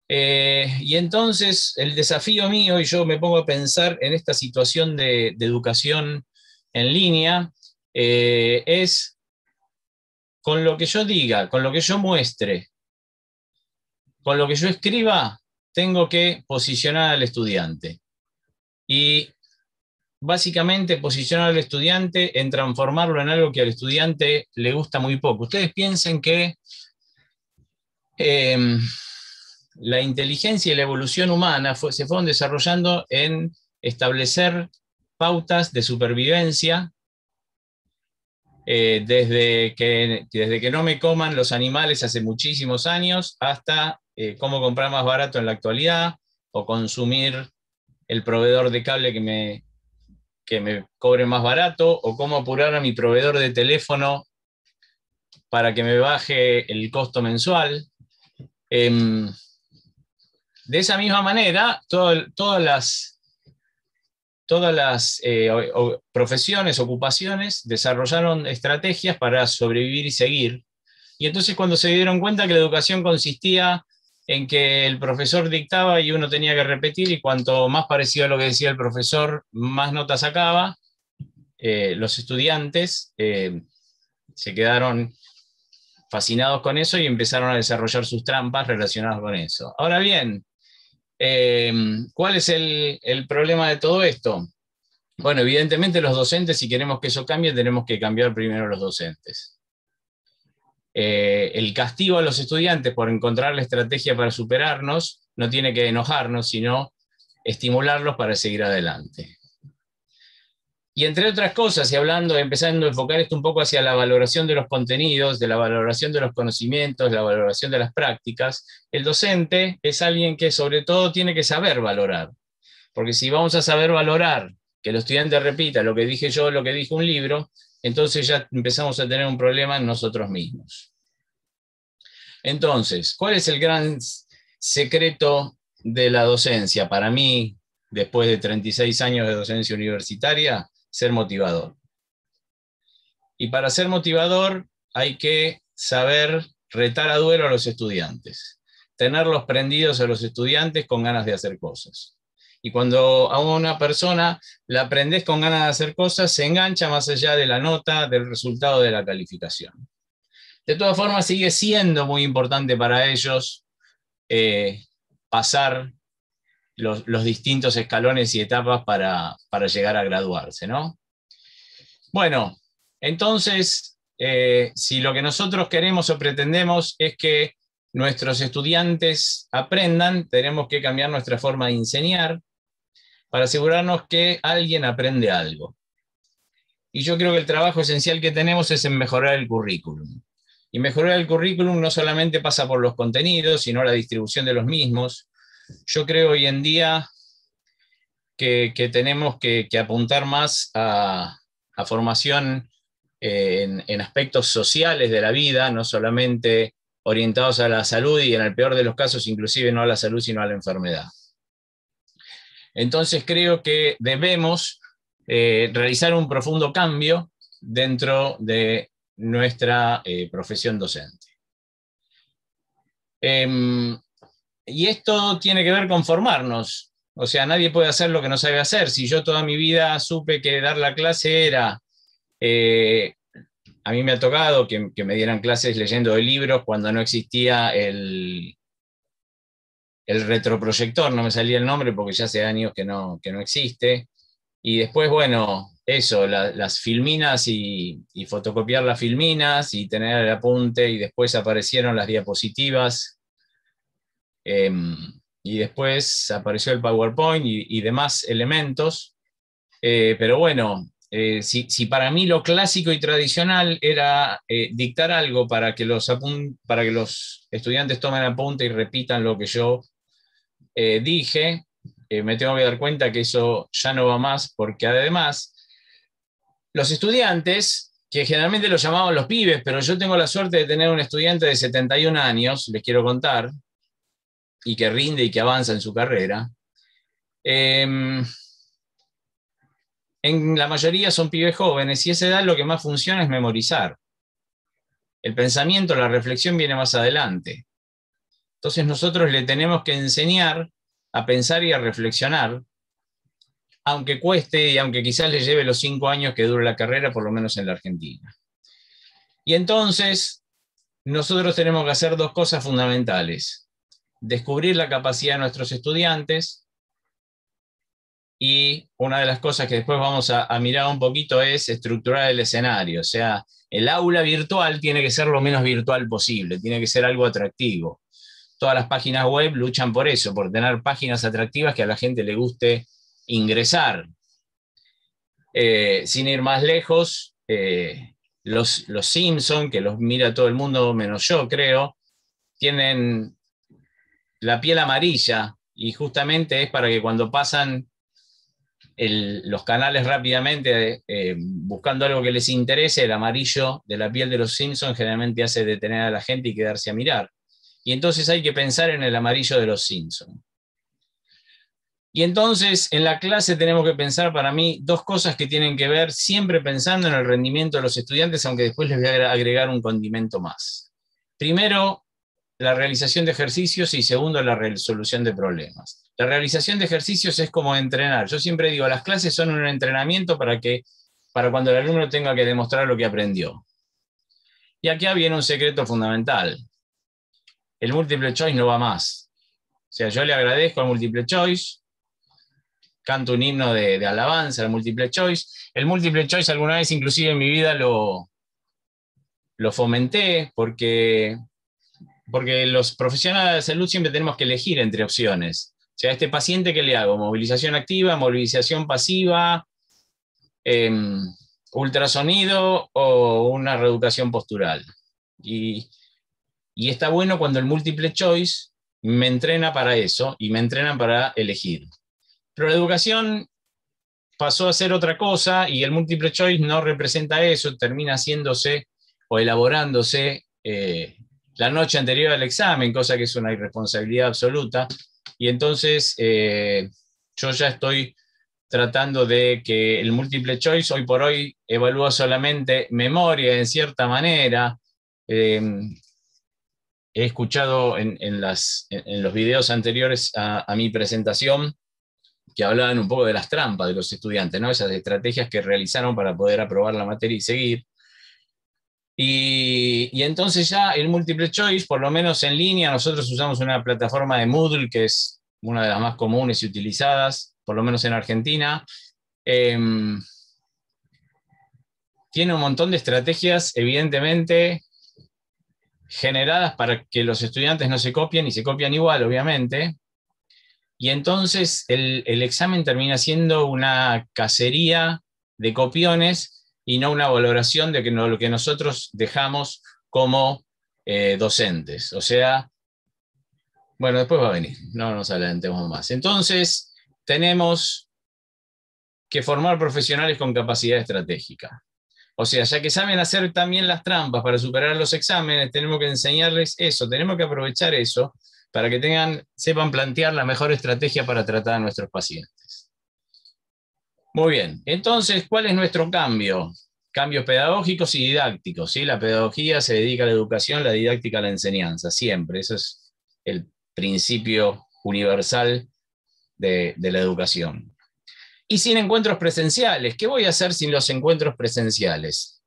Y entonces, el desafío mío, y yo me pongo a pensar en esta situación de educación en línea, es con lo que yo diga, con lo que yo muestre, con lo que yo escriba, tengo que posicionar al estudiante. Y básicamente posicionar al estudiante en transformarlo en algo que al estudiante le gusta muy poco. Ustedes piensen que la inteligencia y la evolución humana se fueron desarrollando en establecer pautas de supervivencia, desde que no me coman los animales hace muchísimos años, hasta cómo comprar más barato en la actualidad, o consumir el proveedor de cable que me cobre más barato, o cómo apurar a mi proveedor de teléfono para que me baje el costo mensual. De esa misma manera, todas las profesiones, ocupaciones, desarrollaron estrategias para sobrevivir y seguir. Y entonces, cuando se dieron cuenta que la educación consistía en que el profesor dictaba y uno tenía que repetir, y cuanto más parecido a lo que decía el profesor, más notas sacaba, los estudiantes se quedaron fascinados con eso y empezaron a desarrollar sus trampas relacionadas con eso. Ahora bien, ¿cuál es el problema de todo esto? Bueno, evidentemente los docentes, si queremos que eso cambie, tenemos que cambiar primero los docentes. El castigo a los estudiantes por encontrar la estrategia para superarnos no tiene que enojarnos, sino estimularlos para seguir adelante. Y entre otras cosas, y empezando a enfocar esto un poco hacia la valoración de los contenidos, de la valoración de los conocimientos, la valoración de las prácticas, el docente es alguien que sobre todo tiene que saber valorar. Porque si vamos a saber valorar que el estudiante repita lo que dije yo, lo que dijo un libro, entonces ya empezamos a tener un problema en nosotros mismos. Entonces, ¿cuál es el gran secreto de la docencia? Para mí, después de 36 años de docencia universitaria, ser motivador. Y para ser motivador hay que saber retar a duelo a los estudiantes, tenerlos prendidos a los estudiantes con ganas de hacer cosas. Y cuando a una persona la aprendes con ganas de hacer cosas, se engancha más allá de la nota, del resultado de la calificación. De todas formas, sigue siendo muy importante para ellos pasar los distintos escalones y etapas para llegar a graduarse, ¿no? Bueno, entonces, si lo que nosotros queremos o pretendemos es que nuestros estudiantes aprendan, tenemos que cambiar nuestra forma de enseñar para asegurarnos que alguien aprende algo. Y yo creo que el trabajo esencial que tenemos es en mejorar el currículum. Y mejorar el currículum no solamente pasa por los contenidos, sino la distribución de los mismos. Yo creo hoy en día que tenemos que apuntar más a formación en aspectos sociales de la vida, no solamente orientados a la salud y en el peor de los casos inclusive no a la salud sino a la enfermedad. Entonces creo que debemos realizar un profundo cambio dentro de nuestra profesión docente. Y esto tiene que ver con formarnos. O sea, nadie puede hacer lo que no sabe hacer. Si yo toda mi vida supe que dar la clase era... a mí me ha tocado que me dieran clases leyendo de libros cuando no existía el retroproyector, no me salía el nombre porque ya hace años que no existe. Y después, bueno, eso, las filminas y fotocopiar las filminas y tener el apunte, y después aparecieron las diapositivas, y después apareció el PowerPoint y demás elementos. Pero bueno, si para mí lo clásico y tradicional era dictar algo para que los estudiantes tomen apunte y repitan lo que yo dije, me tengo que dar cuenta que eso ya no va más, porque además los estudiantes, que generalmente los llamaban los pibes, pero yo tengo la suerte de tener un estudiante de 71 años, les quiero contar, y que rinde y que avanza en su carrera, en la mayoría son pibes jóvenes, y a esa edad lo que más funciona es memorizar. El pensamiento, la reflexión viene más adelante. Entonces nosotros le tenemos que enseñar a pensar y a reflexionar, aunque cueste y aunque quizás le lleve los 5 años que dure la carrera, por lo menos en la Argentina. Y entonces nosotros tenemos que hacer 2 cosas fundamentales: descubrir la capacidad de nuestros estudiantes, y una de las cosas que después vamos a mirar un poquito es estructurar el escenario. O sea, el aula virtual tiene que ser lo menos virtual posible, tiene que ser algo atractivo. Todas las páginas web luchan por eso, por tener páginas atractivas que a la gente le guste ingresar. Sin ir más lejos, los Simpson, que los mira todo el mundo menos yo, creo, tienen la piel amarilla, y justamente es para que cuando pasan los canales rápidamente buscando algo que les interese, el amarillo de la piel de los Simpsons generalmente hace detener a la gente y quedarse a mirar. Y entonces hay que pensar en el amarillo de los Simpsons. Y entonces en la clase tenemos que pensar, para mí, 2 cosas que tienen que ver, siempre pensando en el rendimiento de los estudiantes, aunque después les voy a agregar un condimento más. Primero, la realización de ejercicios, y segundo, la resolución de problemas. La realización de ejercicios es como entrenar. Yo siempre digo, las clases son un entrenamiento para cuando el alumno tenga que demostrar lo que aprendió. Y aquí viene un secreto fundamental. El multiple choice no va más. O sea, yo le agradezco al multiple choice, canto un himno de alabanza al multiple choice. El multiple choice alguna vez inclusive en mi vida lo fomenté, porque los profesionales de la salud siempre tenemos que elegir entre opciones. O sea, a este paciente, ¿qué le hago? Movilización activa, movilización pasiva, ultrasonido o una reeducación postural. Y está bueno cuando el multiple choice me entrena para eso y me entrenan para elegir. Pero la educación pasó a ser otra cosa y el multiple choice no representa eso, termina haciéndose o elaborándose la noche anterior al examen, cosa que es una irresponsabilidad absoluta, y entonces yo ya estoy tratando de que el múltiple choice hoy por hoy evalúa solamente memoria en cierta manera. He escuchado en los videos anteriores a mi presentación que hablaban un poco de las trampas de los estudiantes, ¿no? Esas estrategias que realizaron para poder aprobar la materia y seguir. Y entonces ya el múltiple choice, por lo menos en línea, nosotros usamos una plataforma de Moodle, que es una de las más comunes y utilizadas, por lo menos en Argentina. Tiene un montón de estrategias, evidentemente, generadas para que los estudiantes no se copien, y se copian igual, obviamente. Y entonces el examen termina siendo una cacería de copiones y no una valoración de lo que nosotros dejamos como docentes. O sea, bueno, después va a venir, no nos adelantemos más. Entonces, tenemos que formar profesionales con capacidad estratégica. O sea, ya que saben hacer también las trampas para superar los exámenes, tenemos que enseñarles eso, tenemos que aprovechar eso para que sepan plantear la mejor estrategia para tratar a nuestros pacientes. Muy bien, entonces, ¿cuál es nuestro cambio? Cambios pedagógicos y didácticos, ¿sí? La pedagogía se dedica a la educación, la didáctica a la enseñanza, siempre. Eso es el principio universal de la educación. Y sin encuentros presenciales. ¿Qué voy a hacer sin los encuentros presenciales?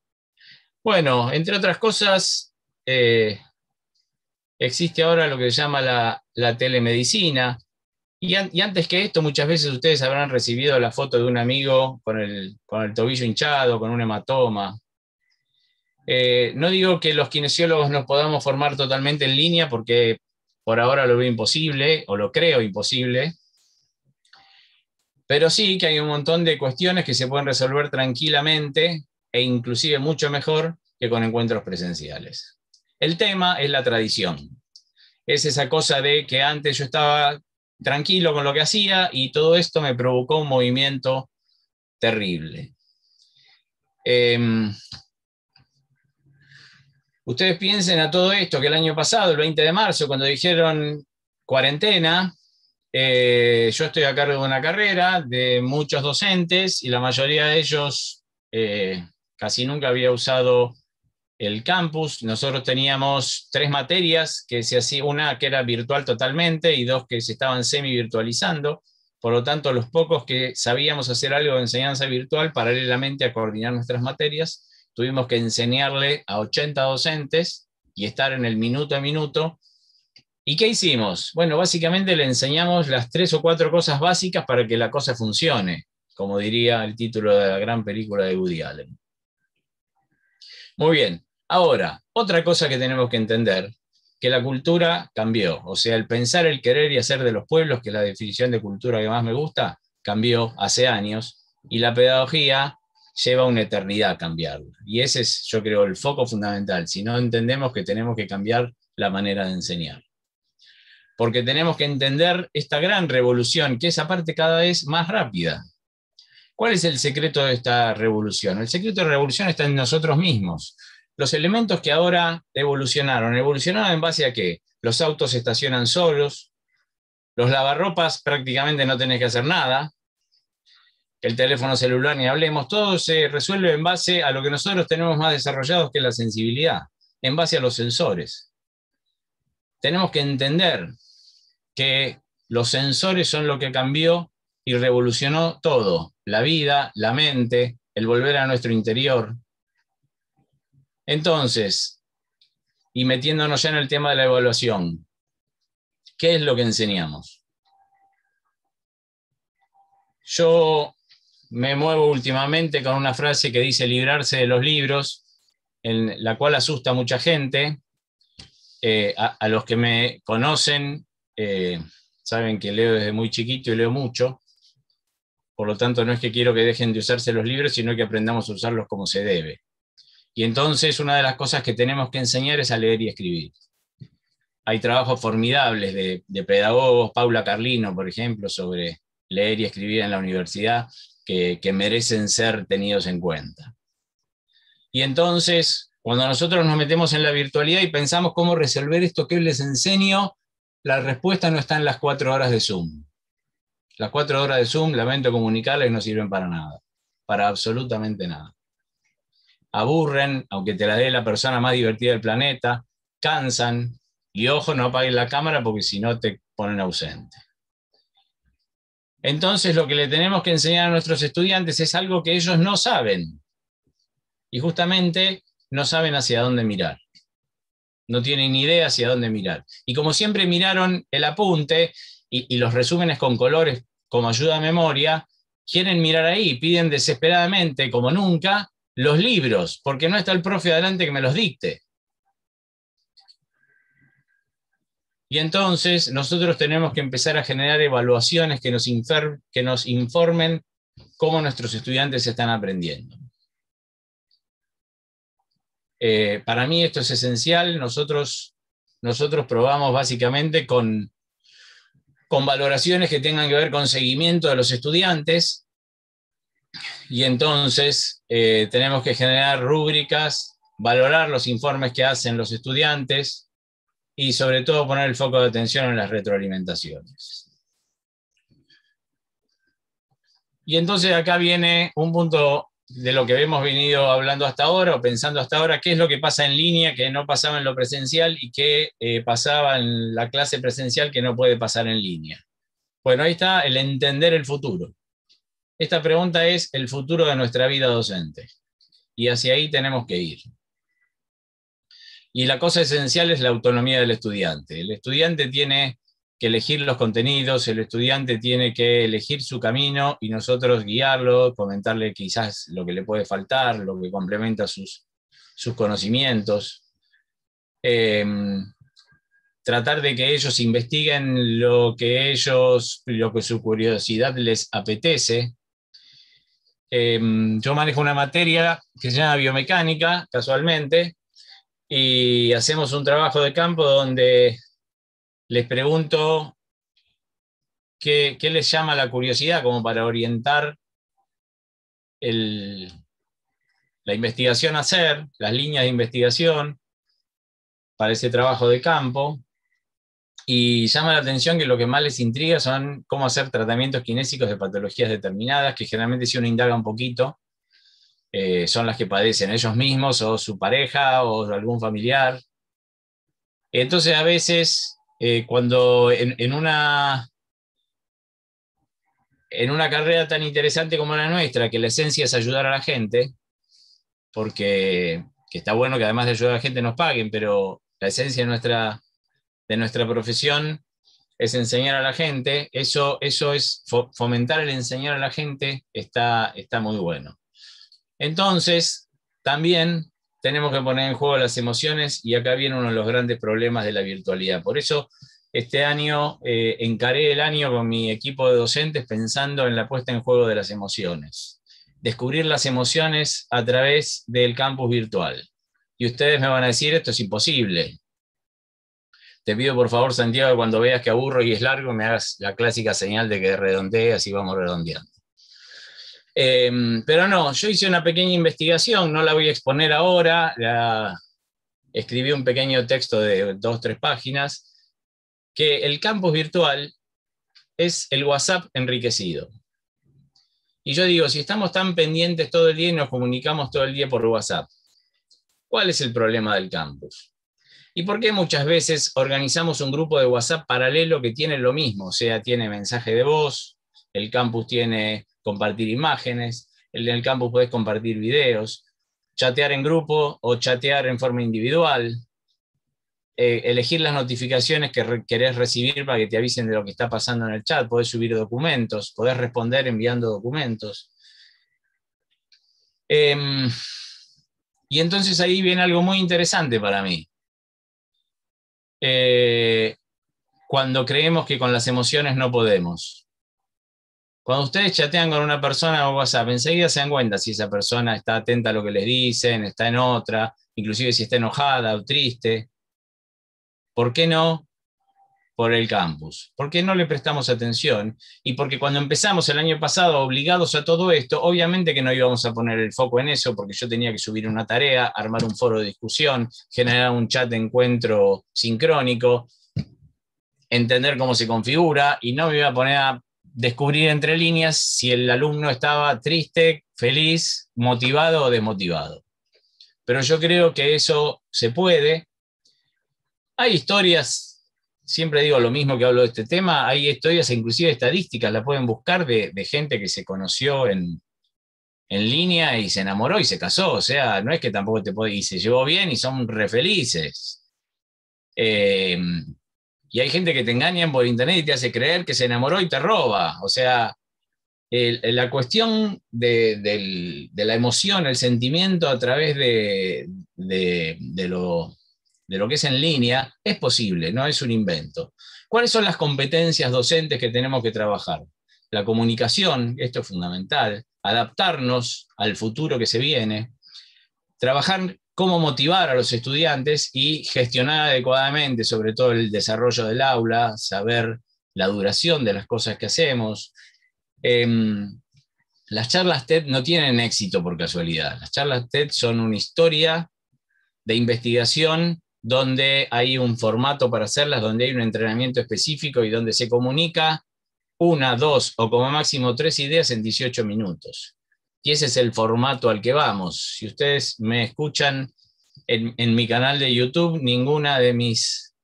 Bueno, entre otras cosas, existe ahora lo que se llama la telemedicina. Y antes que esto, muchas veces ustedes habrán recibido la foto de un amigo con el tobillo hinchado, con un hematoma. No digo que los kinesiólogos nos podamos formar totalmente en línea, porque por ahora lo veo imposible, o lo creo imposible. Pero sí que hay un montón de cuestiones que se pueden resolver tranquilamente e inclusive mucho mejor que con encuentros presenciales. El tema es la tradición. Es esa cosa de que antes yo estaba tranquilo con lo que hacía y todo esto me provocó un movimiento terrible. Ustedes piensen a todo esto que el año pasado, el 20 de marzo, cuando dijeron cuarentena, yo estoy a cargo de una carrera de muchos docentes y la mayoría de ellos casi nunca había usado el campus. Nosotros teníamos 3 materias, que se hacía, una que era virtual totalmente y 2 que se estaban semi-virtualizando. Por lo tanto, los pocos que sabíamos hacer algo de enseñanza virtual, paralelamente a coordinar nuestras materias, tuvimos que enseñarle a 80 docentes y estar en el minuto a minuto. ¿Y qué hicimos? Bueno, básicamente le enseñamos las 3 o 4 cosas básicas para que la cosa funcione, como diría el título de la gran película de Woody Allen. Muy bien, ahora, otra cosa que tenemos que entender, que la cultura cambió. O sea, el pensar, el querer y hacer de los pueblos, que es la definición de cultura que más me gusta, cambió hace años, y la pedagogía lleva una eternidad a cambiarla. Y ese es, yo creo, el foco fundamental. Si no entendemos que tenemos que cambiar la manera de enseñar. Porque tenemos que entender esta gran revolución, que es aparte cada vez más rápida. ¿Cuál es el secreto de esta revolución? El secreto de la revolución está en nosotros mismos. Los elementos que ahora evolucionaron en base a qué? Los autos se estacionan solos, los lavarropas prácticamente no tenés que hacer nada, el teléfono celular ni hablemos, todo se resuelve en base a lo que nosotros tenemos más desarrollados, que es la sensibilidad, en base a los sensores. Tenemos que entender que los sensores son lo que cambió y revolucionó todo, la vida, la mente, el volver a nuestro interior. Entonces, y metiéndonos ya en el tema de la evaluación, ¿qué es lo que enseñamos? Yo me muevo últimamente con una frase que dice librarse de los libros, en la cual asusta a mucha gente. A los que me conocen, saben que leo desde muy chiquito y leo mucho. Por lo tanto, no es que quiero que dejen de usarse los libros, sino que aprendamos a usarlos como se debe. Y entonces una de las cosas que tenemos que enseñar es a leer y escribir. Hay trabajos formidables de pedagogos, Paula Carlino, por ejemplo, sobre leer y escribir en la universidad, que merecen ser tenidos en cuenta. Y entonces, Cuando nosotros nos metemos en la virtualidad y pensamos cómo resolver esto que les enseño, la respuesta no está en las 4 horas de Zoom. Las 4 horas de Zoom, lamento comunicarles, no sirven para nada, para absolutamente nada. Aburren, aunque te la dé la persona más divertida del planeta, cansan, y ojo, no apaguen la cámara porque si no te ponen ausente. Entonces lo que le tenemos que enseñar a nuestros estudiantes es algo que ellos no saben, y justamente no saben hacia dónde mirar. No tienen ni idea hacia dónde mirar. Y como siempre miraron el apunte y los resúmenes con colores como ayuda a memoria, quieren mirar ahí, piden desesperadamente, como nunca, los libros, porque no está el profe adelante que me los dicte. Y entonces nosotros tenemos que empezar a generar evaluaciones que nos informen cómo nuestros estudiantes están aprendiendo. Para mí esto es esencial. Nosotros probamos básicamente con valoraciones que tengan que ver con seguimiento de los estudiantes, y entonces tenemos que generar rúbricas, valorar los informes que hacen los estudiantes y sobre todo poner el foco de atención en las retroalimentaciones. Y entonces acá viene un punto de lo que hemos venido hablando hasta ahora, o pensando hasta ahora, qué es lo que pasa en línea que no pasaba en lo presencial y qué pasaba en la clase presencial que no puede pasar en línea. Bueno, ahí está el entender el futuro. Esta pregunta es el futuro de nuestra vida docente, y hacia ahí tenemos que ir. Y la cosa esencial es la autonomía del estudiante. El estudiante tiene que elegir los contenidos, el estudiante tiene que elegir su camino y nosotros guiarlo, comentarle quizás lo que le puede faltar, lo que complementa sus conocimientos. Tratar de que ellos investiguen lo que su curiosidad les apetece. Yo manejo una materia que se llama biomecánica, casualmente, y hacemos un trabajo de campo donde les pregunto qué les llama la curiosidad como para orientar la investigación a hacer, las líneas de investigación para ese trabajo de campo. Y llama la atención que lo que más les intriga son cómo hacer tratamientos kinésicos de patologías determinadas, que generalmente si uno indaga un poquito, son las que padecen ellos mismos o su pareja o algún familiar. Entonces a veces cuando en una carrera tan interesante como la nuestra, que la esencia es ayudar a la gente, porque que está bueno que además de ayudar a la gente nos paguen, pero la esencia de nuestra profesión es enseñar a la gente. Eso es fomentar el enseñar a la gente, está muy bueno. Entonces, también tenemos que poner en juego las emociones, y acá viene uno de los grandes problemas de la virtualidad. Por eso, este año encaré el año con mi equipo de docentes pensando en la puesta en juego de las emociones. Descubrir las emociones a través del campus virtual. Y ustedes me van a decir, esto es imposible. Te pido por favor, Santiago, cuando veas que aburro y es largo, me hagas la clásica señal de que redondee, así vamos redondeando. Pero no, yo hice una pequeña investigación, no la voy a exponer ahora, escribí un pequeño texto de 2 o 3 páginas, que el campus virtual es el WhatsApp enriquecido. Y yo digo, si estamos tan pendientes todo el día y nos comunicamos todo el día por WhatsApp, ¿cuál es el problema del campus? ¿Y por qué muchas veces organizamos un grupo de WhatsApp paralelo que tiene lo mismo? O sea, tiene mensaje de voz, el campus tiene compartir imágenes, en el campus puedes compartir videos, chatear en grupo o chatear en forma individual, elegir las notificaciones que querés recibir para que te avisen de lo que está pasando en el chat, podés subir documentos, podés responder enviando documentos. Y entonces ahí viene algo muy interesante para mí. Cuando creemos que con las emociones no podemos. Cuando ustedes chatean con una persona o WhatsApp, enseguida se dan cuenta si esa persona está atenta a lo que les dicen, está en otra, inclusive si está enojada o triste. ¿Por qué no por el campus, porque no le prestamos atención y porque cuando empezamos el año pasado obligados a todo esto, obviamente que no íbamos a poner el foco en eso, porque yo tenía que subir una tarea, armar un foro de discusión, generar un chat de encuentro sincrónico, entender cómo se configura, y no me iba a poner a descubrir entre líneas si el alumno estaba triste, feliz, motivado o desmotivado. Pero yo creo que eso se puede. Hay historias, siempre digo lo mismo que hablo de este tema, hay historias, inclusive estadísticas, la pueden buscar, de gente que se conoció en línea y se enamoró y se casó. O sea, no es que tampoco y se llevó bien y son re felices. Y hay gente que te engaña por internet y te hace creer que se enamoró y te roba. O sea, la cuestión de la emoción, el sentimiento a través de lo que es en línea, es posible, no es un invento. ¿Cuáles son las competencias docentes que tenemos que trabajar? La comunicación, esto es fundamental, adaptarnos al futuro que se viene, trabajar cómo motivar a los estudiantes y gestionar adecuadamente, sobre todo el desarrollo del aula, saber la duración de las cosas que hacemos. Las charlas TED no tienen éxito por casualidad. Las charlas TED son una historia de investigación donde hay un formato para hacerlas, donde hay un entrenamiento específico y donde se comunica 1, 2 o como máximo 3 ideas en 18 minutos. Y ese es el formato al que vamos. Si ustedes me escuchan en mi canal de YouTube, ninguna de mis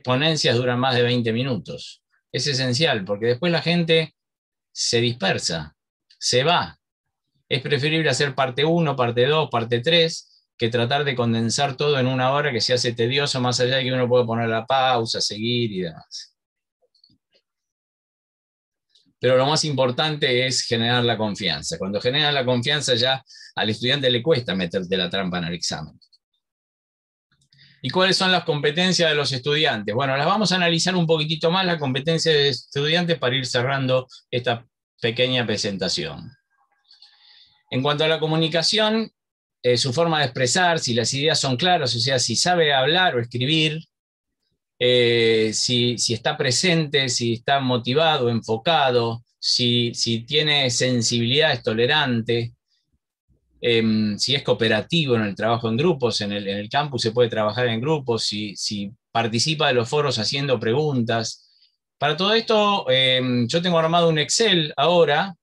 ponencias dura más de 20 minutos. Es esencial, porque después la gente se dispersa, se va. Es preferible hacer parte 1, parte 2, parte 3, que tratar de condensar todo en una hora que se hace tedioso, más allá de que uno puede poner la pausa, seguir y demás. Pero lo más importante es generar la confianza. Cuando generas la confianza, ya al estudiante le cuesta meterte la trampa en el examen. ¿Y cuáles son las competencias de los estudiantes? Bueno, las vamos a analizar un poquitito más, las competencias de estudiantes, para ir cerrando esta pequeña presentación. En cuanto a la comunicación, su forma de expresar, si las ideas son claras, o sea, si sabe hablar o escribir, si está presente, si está motivado, enfocado, si tiene sensibilidad, es tolerante, si es cooperativo en el trabajo en grupos. En el campus se puede trabajar en grupos, si participa de los foros haciendo preguntas. Para todo esto, yo tengo armado un Excel ahora,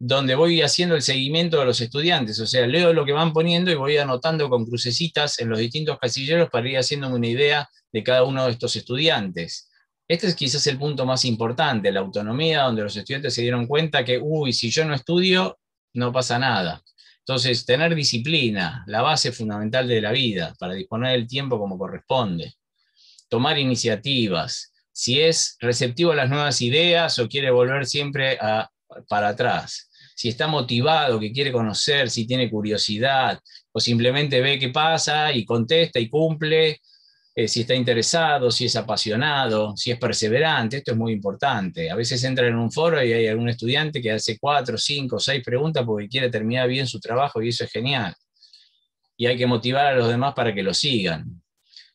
donde voy haciendo el seguimiento de los estudiantes. O sea, leo lo que van poniendo y voy anotando con crucecitas en los distintos casilleros para ir haciéndome una idea de cada uno de estos estudiantes. Este es quizás el punto más importante, la autonomía, donde los estudiantes se dieron cuenta que, si yo no estudio, no pasa nada. Entonces, tener disciplina, la base fundamental de la vida, para disponer del tiempo como corresponde. Tomar iniciativas, si es receptivo a las nuevas ideas o quiere volver siempre para atrás. Si está motivado, que quiere conocer, si tiene curiosidad, o simplemente ve qué pasa y contesta y cumple, si está interesado, si es apasionado, si es perseverante. Esto es muy importante. A veces entra en un foro y hay algún estudiante que hace 4, 5, 6 preguntas porque quiere terminar bien su trabajo, y eso es genial. Y hay que motivar a los demás para que lo sigan.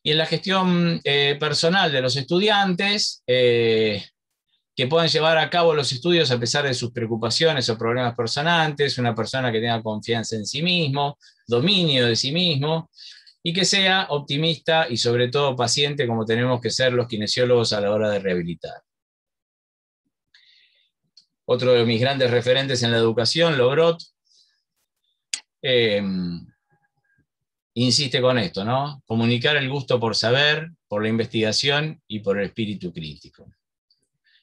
Y en la gestión personal de los estudiantes, que puedan llevar a cabo los estudios a pesar de sus preocupaciones o problemas personales, una persona que tenga confianza en sí mismo, dominio de sí mismo, y que sea optimista y sobre todo paciente, como tenemos que ser los kinesiólogos a la hora de rehabilitar. Otro de mis grandes referentes en la educación, Logrot, insiste con esto, ¿no? Comunicar el gusto por saber, por la investigación y por el espíritu crítico.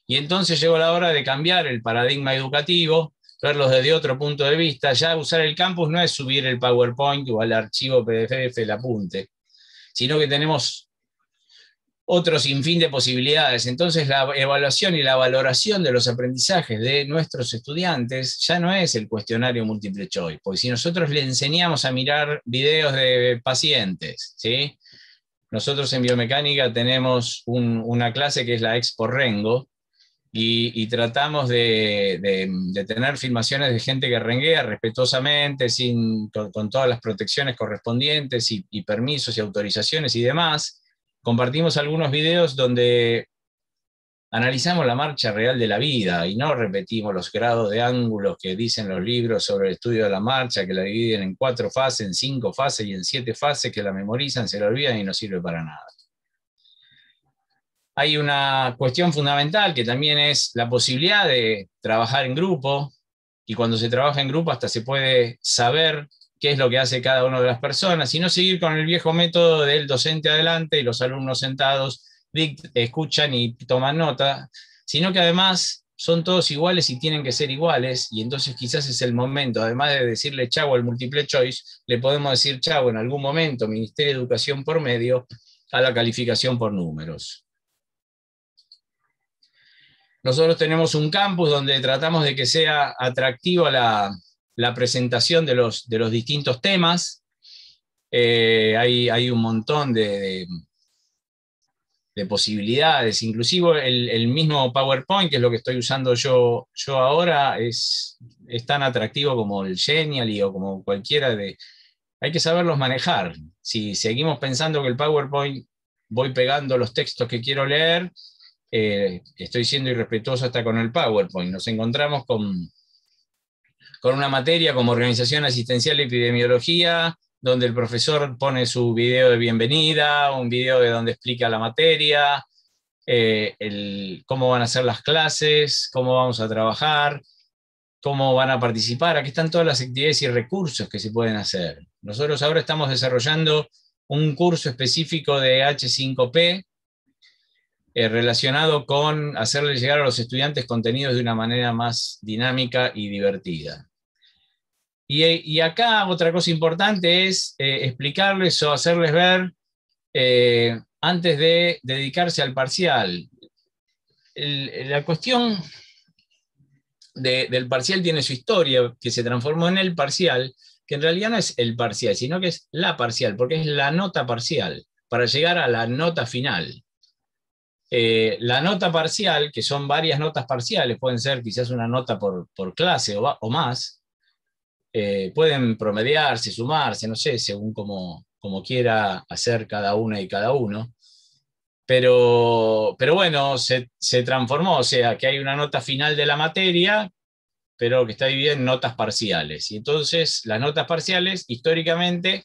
Y entonces llegó la hora de cambiar el paradigma educativo, verlos desde otro punto de vista. Ya usar el campus no es subir el PowerPoint o el archivo PDF, el apunte, sino que tenemos otro sinfín de posibilidades. Entonces la evaluación y la valoración de los aprendizajes de nuestros estudiantes ya no es el cuestionario múltiple choice, porque si nosotros le enseñamos a mirar videos de pacientes, ¿sí? Nosotros en biomecánica tenemos una clase que es la Expo Rengo, y tratamos de tener filmaciones de gente que renguea respetuosamente, con todas las protecciones correspondientes y permisos y autorizaciones y demás. Compartimos algunos videos donde analizamos la marcha real de la vida y no repetimos los grados de ángulos que dicen los libros sobre el estudio de la marcha, que la dividen en 4 fases, en 5 fases y en 7 fases, que la memorizan, se la olvidan y no sirve para nada. Hay una cuestión fundamental que también es la posibilidad de trabajar en grupo, y cuando se trabaja en grupo hasta se puede saber qué es lo que hace cada una de las personas, y no seguir con el viejo método del docente adelante y los alumnos sentados escuchan y toman nota, sino que además son todos iguales y tienen que ser iguales, y entonces quizás es el momento, además de decirle chau al multiple choice, le podemos decir chau en algún momento, Ministerio de Educación por medio, a la calificación por números. Nosotros tenemos un campus donde tratamos de que sea atractiva la presentación de los distintos temas. Hay un montón de posibilidades, inclusive el mismo PowerPoint, que es lo que estoy usando yo ahora, es tan atractivo como el Genially o como cualquiera de... Hay que saberlos manejar. Si seguimos pensando que el PowerPoint voy pegando los textos que quiero leer, estoy siendo irrespetuoso hasta con el PowerPoint. Nos encontramos con una materia como Organización Asistencial y Epidemiología, donde el profesor pone su video de bienvenida, un video de donde explica la materia, cómo van a ser las clases, cómo vamos a trabajar, cómo van a participar. Aquí están todas las actividades y recursos que se pueden hacer. Nosotros ahora estamos desarrollando un curso específico de H5P, relacionado con hacerle llegar a los estudiantes contenidos de una manera más dinámica y divertida. Y acá otra cosa importante es explicarles o hacerles ver antes de dedicarse al parcial. La cuestión del parcial tiene su historia, que se transformó en el parcial, que en realidad no es el parcial, sino que es la parcial, porque es la nota parcial, para llegar a la nota final. La nota parcial, que son varias notas parciales, pueden ser quizás una nota por clase o más, pueden promediarse, sumarse, no sé, según como quiera hacer cada una y cada uno, pero bueno, se transformó, o sea, que hay una nota final de la materia, pero que está dividida en notas parciales, y entonces las notas parciales, históricamente,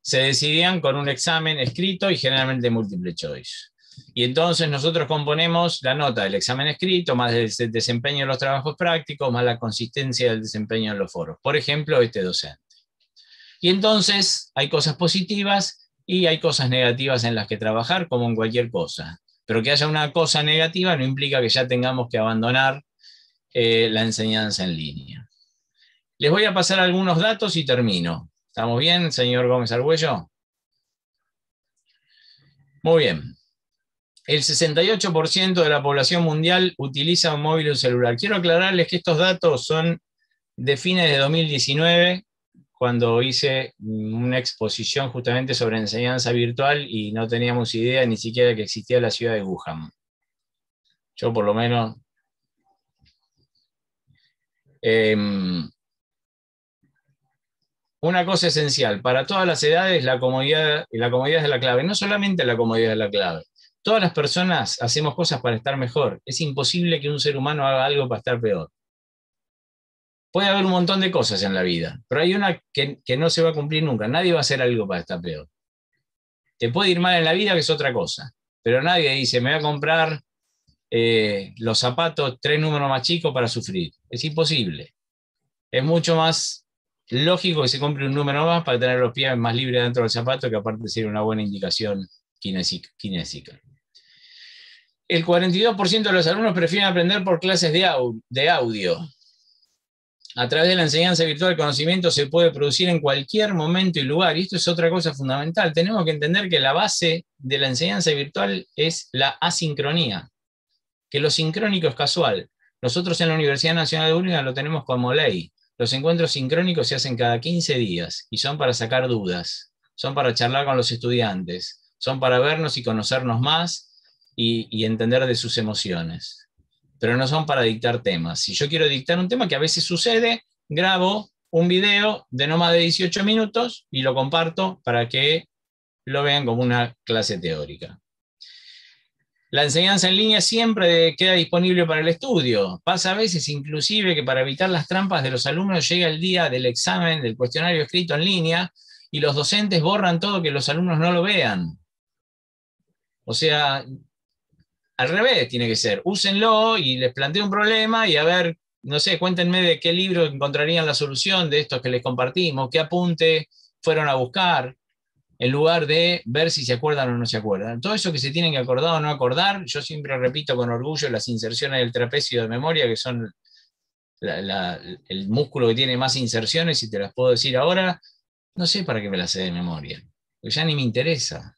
se decidían con un examen escrito y generalmente múltiple choice. Y entonces nosotros componemos la nota del examen escrito, más el desempeño en los trabajos prácticos, más la consistencia del desempeño en los foros. Por ejemplo, este docente. Y entonces hay cosas positivas y hay cosas negativas en las que trabajar, como en cualquier cosa. Pero que haya una cosa negativa no implica que ya tengamos que abandonar la enseñanza en línea. Les voy a pasar algunos datos y termino. ¿Estamos bien, señor Gómez Argüello? Muy bien. El 68% de la población mundial utiliza un móvil o un celular. Quiero aclararles que estos datos son de fines de 2019, cuando hice una exposición justamente sobre enseñanza virtual y no teníamos idea ni siquiera que existía la ciudad de Wuhan. Yo por lo menos... una cosa esencial, para todas las edades la comodidad es la clave. No solamente la comodidad es la clave. Todas las personas hacemos cosas para estar mejor. Es imposible que un ser humano haga algo para estar peor. Puede haber un montón de cosas en la vida, pero hay una que no se va a cumplir nunca. Nadie va a hacer algo para estar peor. Te puede ir mal en la vida, que es otra cosa, pero nadie dice, me voy a comprar los zapatos 3 números más chicos para sufrir. Es imposible. Es mucho más lógico que se compre un número más para tener los pies más libres dentro del zapato, que aparte sería una buena indicación kinésica. El 42% de los alumnos prefieren aprender por clases de audio. A través de la enseñanza virtual, el conocimiento se puede producir en cualquier momento y lugar, y esto es otra cosa fundamental. Tenemos que entender que la base de la enseñanza virtual es la asincronía, que lo sincrónico es casual. Nosotros en la Universidad Nacional de Urlingan lo tenemos como ley. Los encuentros sincrónicos se hacen cada 15 días y son para sacar dudas, son para charlar con los estudiantes, son para vernos y conocernos más y entender de sus emociones. Pero no son para dictar temas. Si yo quiero dictar un tema, que a veces sucede, grabo un video de no más de 18 minutos y lo comparto para que lo vean como una clase teórica. la enseñanza en línea siempre queda disponible para el estudio. Pasa a veces inclusive que para evitar las trampas de los alumnos llega el día del examen, del cuestionario escrito en línea, y los docentes borran todo que los alumnos no lo vean. O sea, al revés tiene que ser. Úsenlo y les planteo un problema y a ver, no sé, cuéntenme de qué libro encontrarían la solución de estos que les compartimos, qué apunte fueron a buscar, en lugar de ver si se acuerdan o no se acuerdan. Todo eso que se tienen que acordar o no acordar, yo siempre repito con orgullo las inserciones del trapecio de memoria, que son el músculo que tiene más inserciones, y te las puedo decir ahora, no sé para qué me las sé de memoria, porque ya ni me interesa.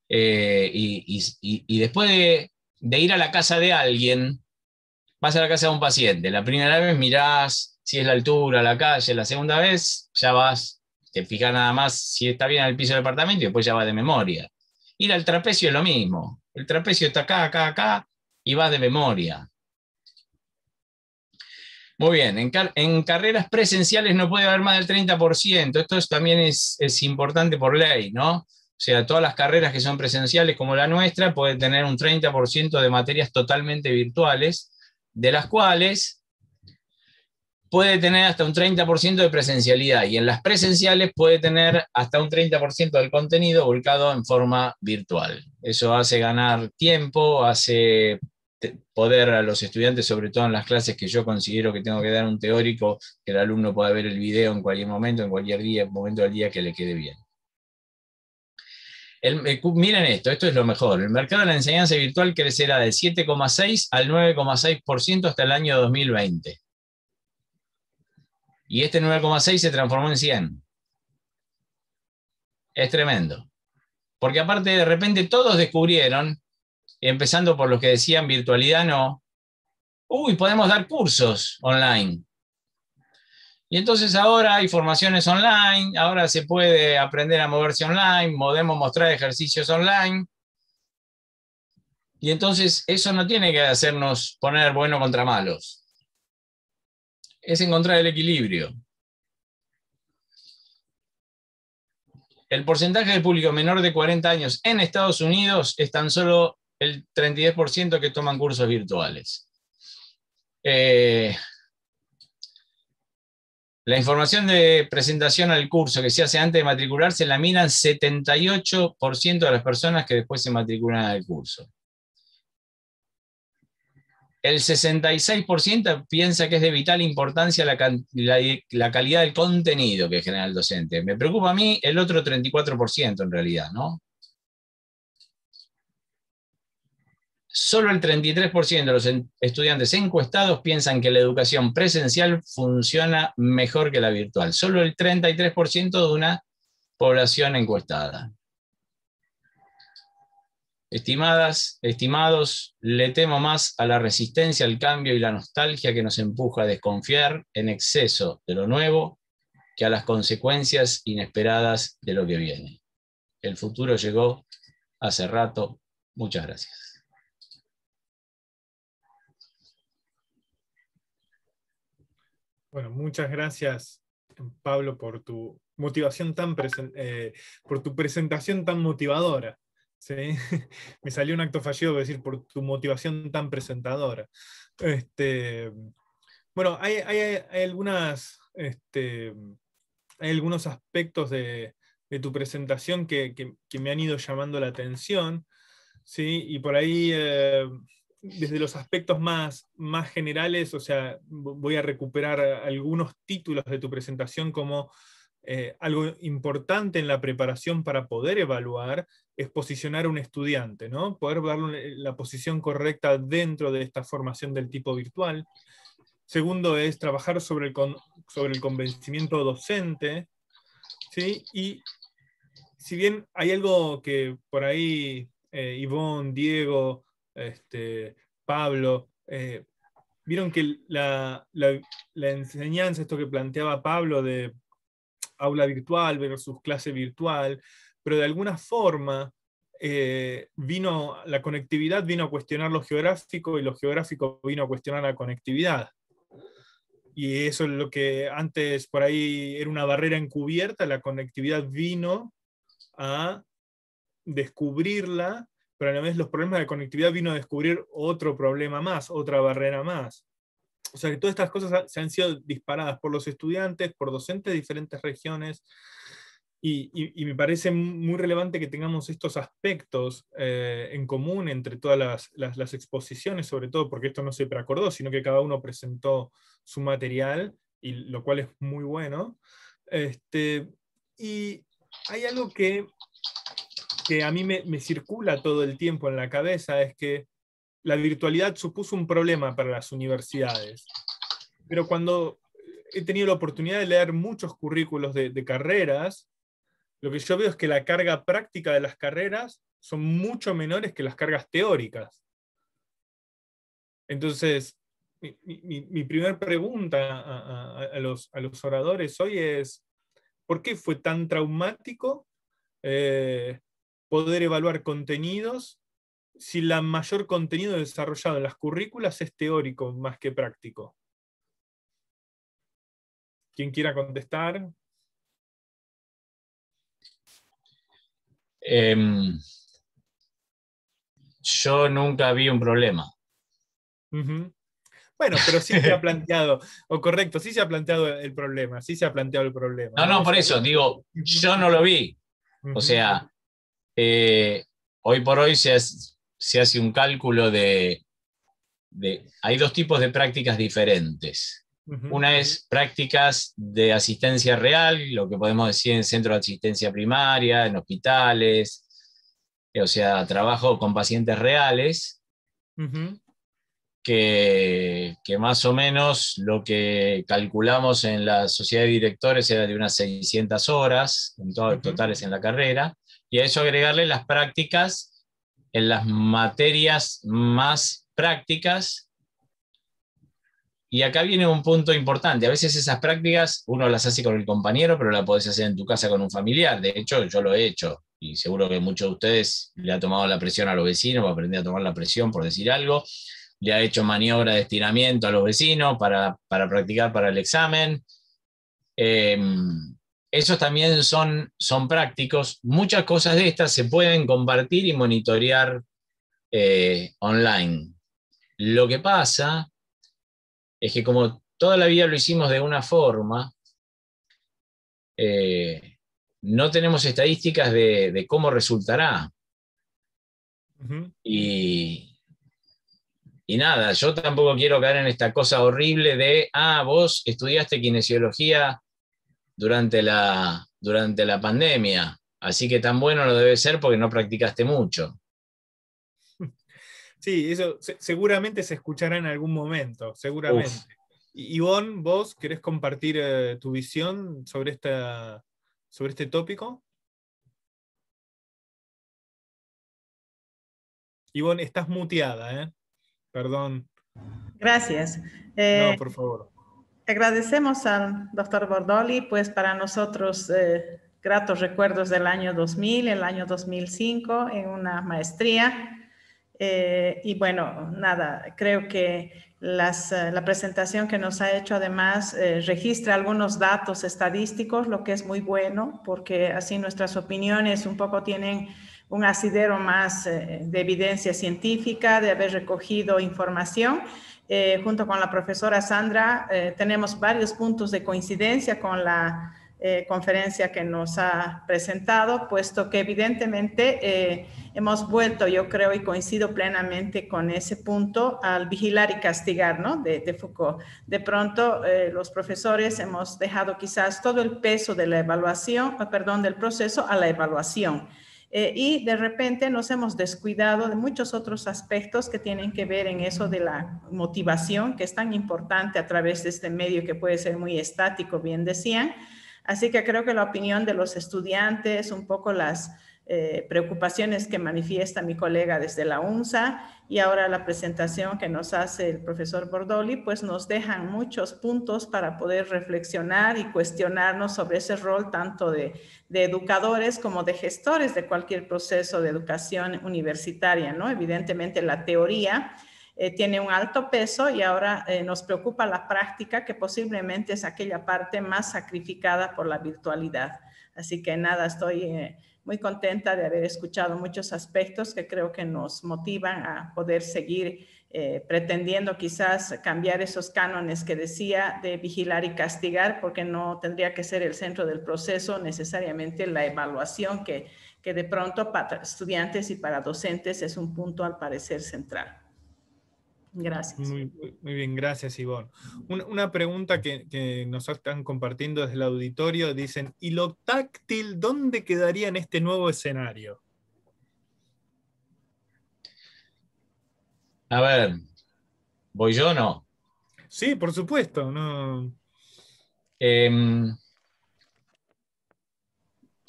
Y después de ir a la casa de alguien, vas a la casa de un paciente, la primera vez mirás si es la altura, la calle, la segunda vez ya vas, te fijas nada más si está bien el piso del departamento y después ya vas de memoria. Ir al trapecio es lo mismo, el trapecio está acá, acá, acá, y vas de memoria. Muy bien, en carreras presenciales no puede haber más del 30%, esto también es importante por ley, ¿no? O sea, todas las carreras que son presenciales como la nuestra pueden tener un 30% de materias totalmente virtuales, de las cuales puede tener hasta un 30% de presencialidad, y en las presenciales puede tener hasta un 30% del contenido volcado en forma virtual. Eso hace ganar tiempo, hace poder a los estudiantes, sobre todo en las clases que yo considero que tengo que dar un teórico, que el alumno pueda ver el video en cualquier momento, en cualquier día, momento del día que le quede bien. Miren esto es lo mejor. El mercado de la enseñanza virtual crecerá del 7,6 al 9,6% hasta el año 2020. Y este 9,6 se transformó en 100. Es tremendo. Porque aparte de repente todos descubrieron, empezando por los que decían virtualidad no, uy, podemos dar cursos online. Y entonces ahora hay formaciones online, ahora se puede aprender a moverse online, podemos mostrar ejercicios online. Y entonces eso no tiene que hacernos poner bueno contra malos. Es encontrar el equilibrio. El porcentaje del público menor de 40 años en Estados Unidos es tan solo el 32% que toman cursos virtuales. La información de presentación al curso que se hace antes de matricularse la miran 78% de las personas que después se matriculan al curso. El 66% piensa que es de vital importancia la calidad del contenido que genera el docente. Me preocupa a mí el otro 34% en realidad, ¿no? Solo el 33% de los estudiantes encuestados piensan que la educación presencial funciona mejor que la virtual. Solo el 33% de una población encuestada. Estimadas, estimados, le temo más a la resistencia al cambio y la nostalgia que nos empuja a desconfiar en exceso de lo nuevo que a las consecuencias inesperadas de lo que viene. El futuro llegó hace rato. Muchas gracias. Bueno, muchas gracias, Pablo, por tu motivación por tu presentación tan motivadora. ¿Sí? Me salió un acto fallido decir por tu motivación tan presentadora. Bueno, hay algunos aspectos de tu presentación que me han ido llamando la atención, ¿sí? Y por ahí, desde los aspectos más generales, o sea, voy a recuperar algunos títulos de tu presentación como algo importante en la preparación para poder evaluar es posicionar a un estudiante, ¿no? Poder darle la posición correcta dentro de esta formación del tipo virtual. Segundo es trabajar sobre el convencimiento docente, ¿sí? Y si bien hay algo que por ahí Ivonne, Diego, Pablo, vieron que la enseñanza, esto que planteaba Pablo de aula virtual versus clase virtual, pero de alguna forma la conectividad vino a cuestionar lo geográfico y lo geográfico vino a cuestionar la conectividad. Y eso es lo que antes por ahí era una barrera encubierta, la conectividad vino a descubrirla pero a la vez los problemas de conectividad vino a descubrir otro problema más, otra barrera más. O sea que todas estas cosas se han sido disparadas por los estudiantes, por docentes de diferentes regiones, y me parece muy relevante que tengamos estos aspectos en común entre todas las exposiciones, sobre todo porque esto no se preacordó, sino que cada uno presentó su material, y lo cual es muy bueno. Y hay algo que a mí me circula todo el tiempo en la cabeza, es que la virtualidad supuso un problema para las universidades. Pero cuando he tenido la oportunidad de leer muchos currículos de carreras, lo que yo veo es que la carga práctica de las carreras son mucho menores que las cargas teóricas. Entonces, mi primera pregunta a los oradores hoy es, ¿por qué fue tan traumático poder evaluar contenidos si la mayor contenido desarrollado en las currículas es teórico más que práctico? ¿Quién quiera contestar? Yo nunca vi un problema. Bueno, pero sí se ha planteado, o correcto, sí se ha planteado el problema, sí se ha planteado el problema. No, por eso, digo, yo no lo vi. O sea, hoy por hoy se hace un cálculo hay dos tipos de prácticas diferentes. Una es prácticas de asistencia real, lo que podemos decir en centros de asistencia primaria, en hospitales, o sea, trabajo con pacientes reales, que más o menos lo que calculamos en la sociedad de directores era de unas 600 horas totales en la carrera, y a eso agregarle las prácticas en las materias más prácticas. Y acá viene un punto importante. A veces esas prácticas uno las hace con el compañero, pero la podés hacer en tu casa con un familiar. De hecho, yo lo he hecho. Y seguro que muchos de ustedes le ha tomado la presión a los vecinos, para aprender a tomar la presión, por decir algo. Le ha hecho maniobra de estiramiento a los vecinos para practicar para el examen. Esos también son prácticos. Muchas cosas de estas se pueden compartir y monitorear online. Lo que pasa es que como toda la vida lo hicimos de una forma, no tenemos estadísticas de cómo resultará. Y nada, yo tampoco quiero caer en esta cosa horrible de, vos estudiaste kinesiología durante la pandemia, así que tan bueno no debe ser porque no practicaste mucho. Sí, eso seguramente se escuchará en algún momento, seguramente. Ivonne, ¿vos querés compartir tu visión sobre este tópico? Ivonne, estás muteada, perdón. Gracias. No, por favor. Agradecemos al doctor Bordoli, pues para nosotros gratos recuerdos del año 2000, el año 2005, en una maestría. Y bueno, nada, creo que la presentación que nos ha hecho además registra algunos datos estadísticos, lo que es muy bueno, porque así nuestras opiniones un poco tienen un asidero más de evidencia científica, de haber recogido información. Junto con la profesora Sandra tenemos varios puntos de coincidencia con la conferencia que nos ha presentado, puesto que evidentemente hemos vuelto, yo creo, y coincido plenamente con ese punto, al vigilar y castigar, ¿no? de Foucault. De pronto, los profesores hemos dejado quizás todo el peso de la evaluación, del proceso a la evaluación. Y de repente nos hemos descuidado de muchos otros aspectos que tienen que ver en eso de la motivación, que es tan importante a través de este medio que puede ser muy estático, bien decían. Así que creo que la opinión de los estudiantes, un poco las preocupaciones que manifiesta mi colega desde la UNSA y ahora la presentación que nos hace el profesor Bordoli, pues nos dejan muchos puntos para poder reflexionar y cuestionarnos sobre ese rol tanto de educadores como de gestores de cualquier proceso de educación universitaria, ¿no? Evidentemente la teoría tiene un alto peso y ahora nos preocupa la práctica, que posiblemente es aquella parte más sacrificada por la virtualidad. Así que nada, estoy muy contenta de haber escuchado muchos aspectos que creo que nos motivan a poder seguir pretendiendo quizás cambiar esos cánones que decía de vigilar y castigar, porque no tendría que ser el centro del proceso necesariamente la evaluación que de pronto para estudiantes y para docentes es un punto al parecer central. Gracias. Muy bien, gracias, Ivonne. Una pregunta que nos están compartiendo desde el auditorio, dicen, ¿y lo táctil dónde quedaría en este nuevo escenario? A ver, ¿voy yo o no? Sí, por supuesto. No.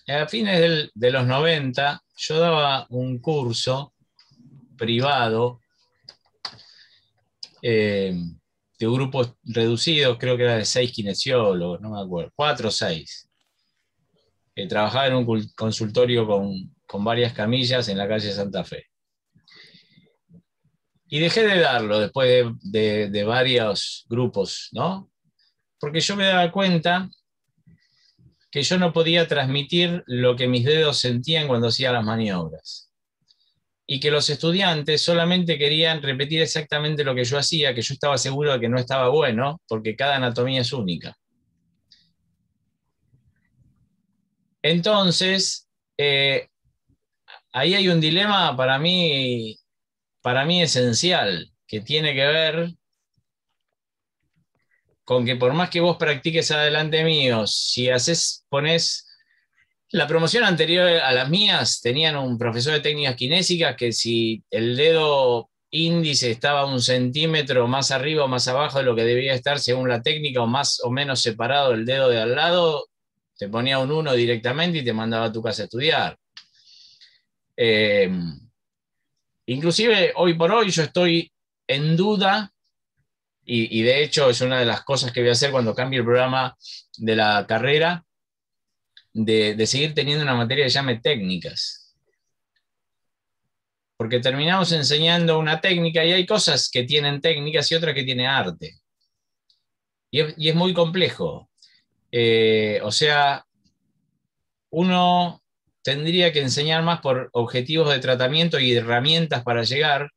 A fines de los 90, yo daba un curso privado de grupos reducidos, creo que era de 6 kinesiólogos, no me acuerdo, 4 o 6. Trabajaba en un consultorio con varias camillas en la calle Santa Fe. Y dejé de darlo después de varios grupos, ¿no? Porque yo me daba cuenta que yo no podía transmitir lo que mis dedos sentían cuando hacía las maniobras. Y que los estudiantes solamente querían repetir exactamente lo que yo hacía, que yo estaba seguro de que no estaba bueno, porque cada anatomía es única. Entonces, ahí hay un dilema para mí esencial, que tiene que ver con que por más que vos practiques adelante mío, si ponés... La promoción anterior a las mías tenían un profesor de técnicas kinésicas que si el dedo índice estaba 1 centímetro más arriba o más abajo de lo que debía estar según la técnica, o más o menos separado del dedo de al lado, te ponía un 1 directamente y te mandaba a tu casa a estudiar. Inclusive hoy por hoy yo estoy en duda, y de hecho es una de las cosas que voy a hacer cuando cambie el programa de la carrera, de seguir teniendo una materia que se llame técnicas. Porque terminamos enseñando una técnica y hay cosas que tienen técnicas y otras que tienen arte. Y es muy complejo. O sea, uno tendría que enseñar más por objetivos de tratamiento y herramientas para llegar,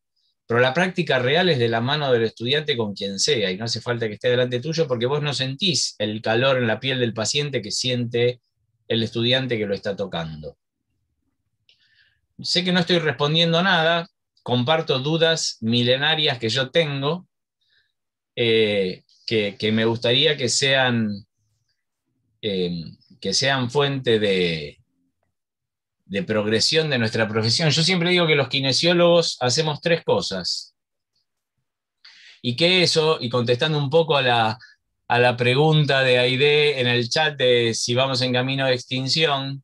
pero la práctica real es de la mano del estudiante con quien sea, y no hace falta que esté delante tuyo porque vos no sentís el calor en la piel del paciente que siente el estudiante que lo está tocando. Sé que no estoy respondiendo nada, comparto dudas milenarias que yo tengo, que me gustaría que sean fuente de progresión de nuestra profesión. Yo siempre digo que los kinesiólogos hacemos 3 cosas. Y que eso, y contestando un poco a la pregunta de Aide en el chat de si vamos en camino de extinción,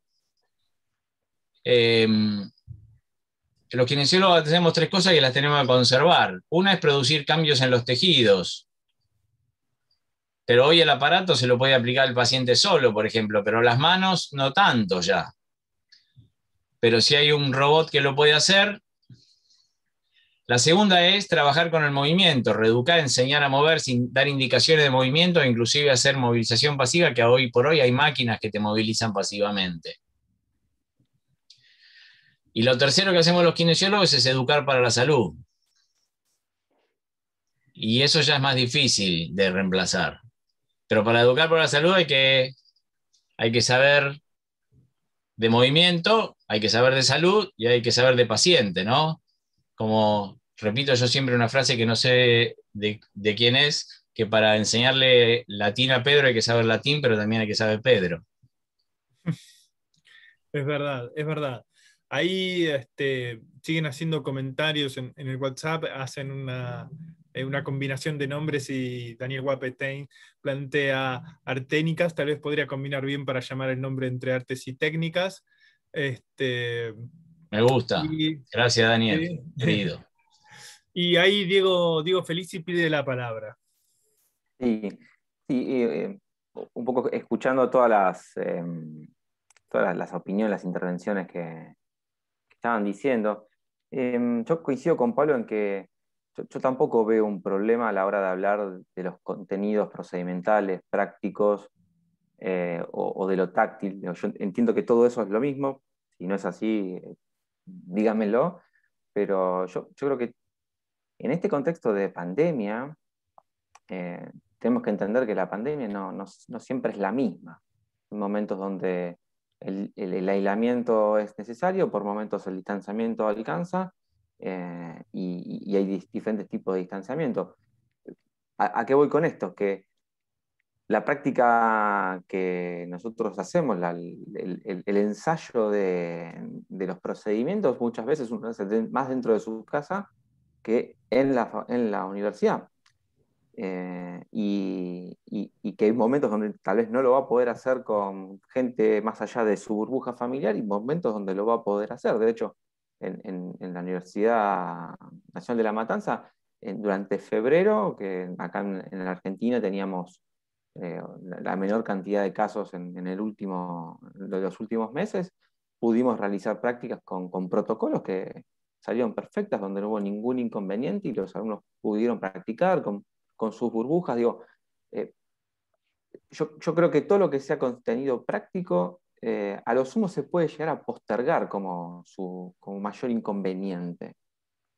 los kinesiólogos hacemos 3 cosas que las tenemos que conservar. Una es producir cambios en los tejidos. Pero hoy el aparato se lo puede aplicar el paciente solo, por ejemplo, pero las manos no tanto ya. Pero si hay un robot que lo puede hacer. La segunda es trabajar con el movimiento, reeducar, enseñar a mover sin dar indicaciones de movimiento, inclusive hacer movilización pasiva, que hoy por hoy hay máquinas que te movilizan pasivamente. Y lo tercero que hacemos los kinesiólogos es educar para la salud. Y eso ya es más difícil de reemplazar. Pero para educar para la salud hay que saber de movimiento, hay que saber de salud y hay que saber de paciente, ¿no? Como repito yo siempre una frase que no sé de quién es, que para enseñarle latín a Pedro hay que saber latín, pero también hay que saber Pedro. Es verdad, es verdad. Ahí siguen haciendo comentarios en el WhatsApp, hacen una combinación de nombres y Daniel Wapetain plantea arténicas, tal vez podría combinar bien para llamar el nombre entre artes y técnicas. Me gusta. Gracias, Daniel, querido. Y ahí Diego Felici pide la palabra. Sí, un poco escuchando todas las opiniones, las intervenciones que estaban diciendo. Yo coincido con Pablo en que yo tampoco veo un problema a la hora de hablar de los contenidos procedimentales, prácticos, o de lo táctil. Yo entiendo que todo eso es lo mismo, si no es así, dígamelo, pero yo creo que en este contexto de pandemia, tenemos que entender que la pandemia no siempre es la misma. Hay momentos donde el aislamiento es necesario, por momentos el distanciamiento alcanza, y hay diferentes tipos de distanciamiento. ¿A qué voy con esto? Que la práctica que nosotros hacemos, el ensayo de los procedimientos, muchas veces uno hace más dentro de su casa que en la universidad. Y que hay momentos donde tal vez no lo va a poder hacer con gente más allá de su burbuja familiar, y momentos donde lo va a poder hacer. De hecho, en la Universidad Nacional de La Matanza, durante febrero, que acá en la Argentina teníamos la menor cantidad de casos en los últimos meses, pudimos realizar prácticas con protocolos que salieron perfectas, donde no hubo ningún inconveniente y los alumnos pudieron practicar con sus burbujas. Digo, yo creo que todo lo que sea contenido práctico, a lo sumo se puede llegar a postergar como mayor inconveniente.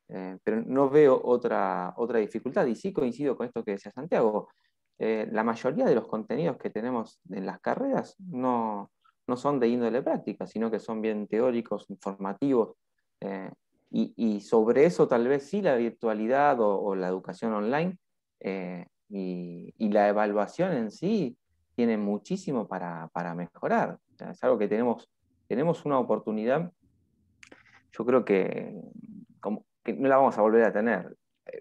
Pero no veo otra dificultad, y sí coincido con esto que decía Santiago. La mayoría de los contenidos que tenemos en las carreras no son de índole práctica, sino que son bien teóricos, informativos, y sobre eso tal vez sí la virtualidad o la educación online, y la evaluación en sí tiene muchísimo para mejorar. O sea, es algo que tenemos una oportunidad, yo creo que no la vamos a volver a tener.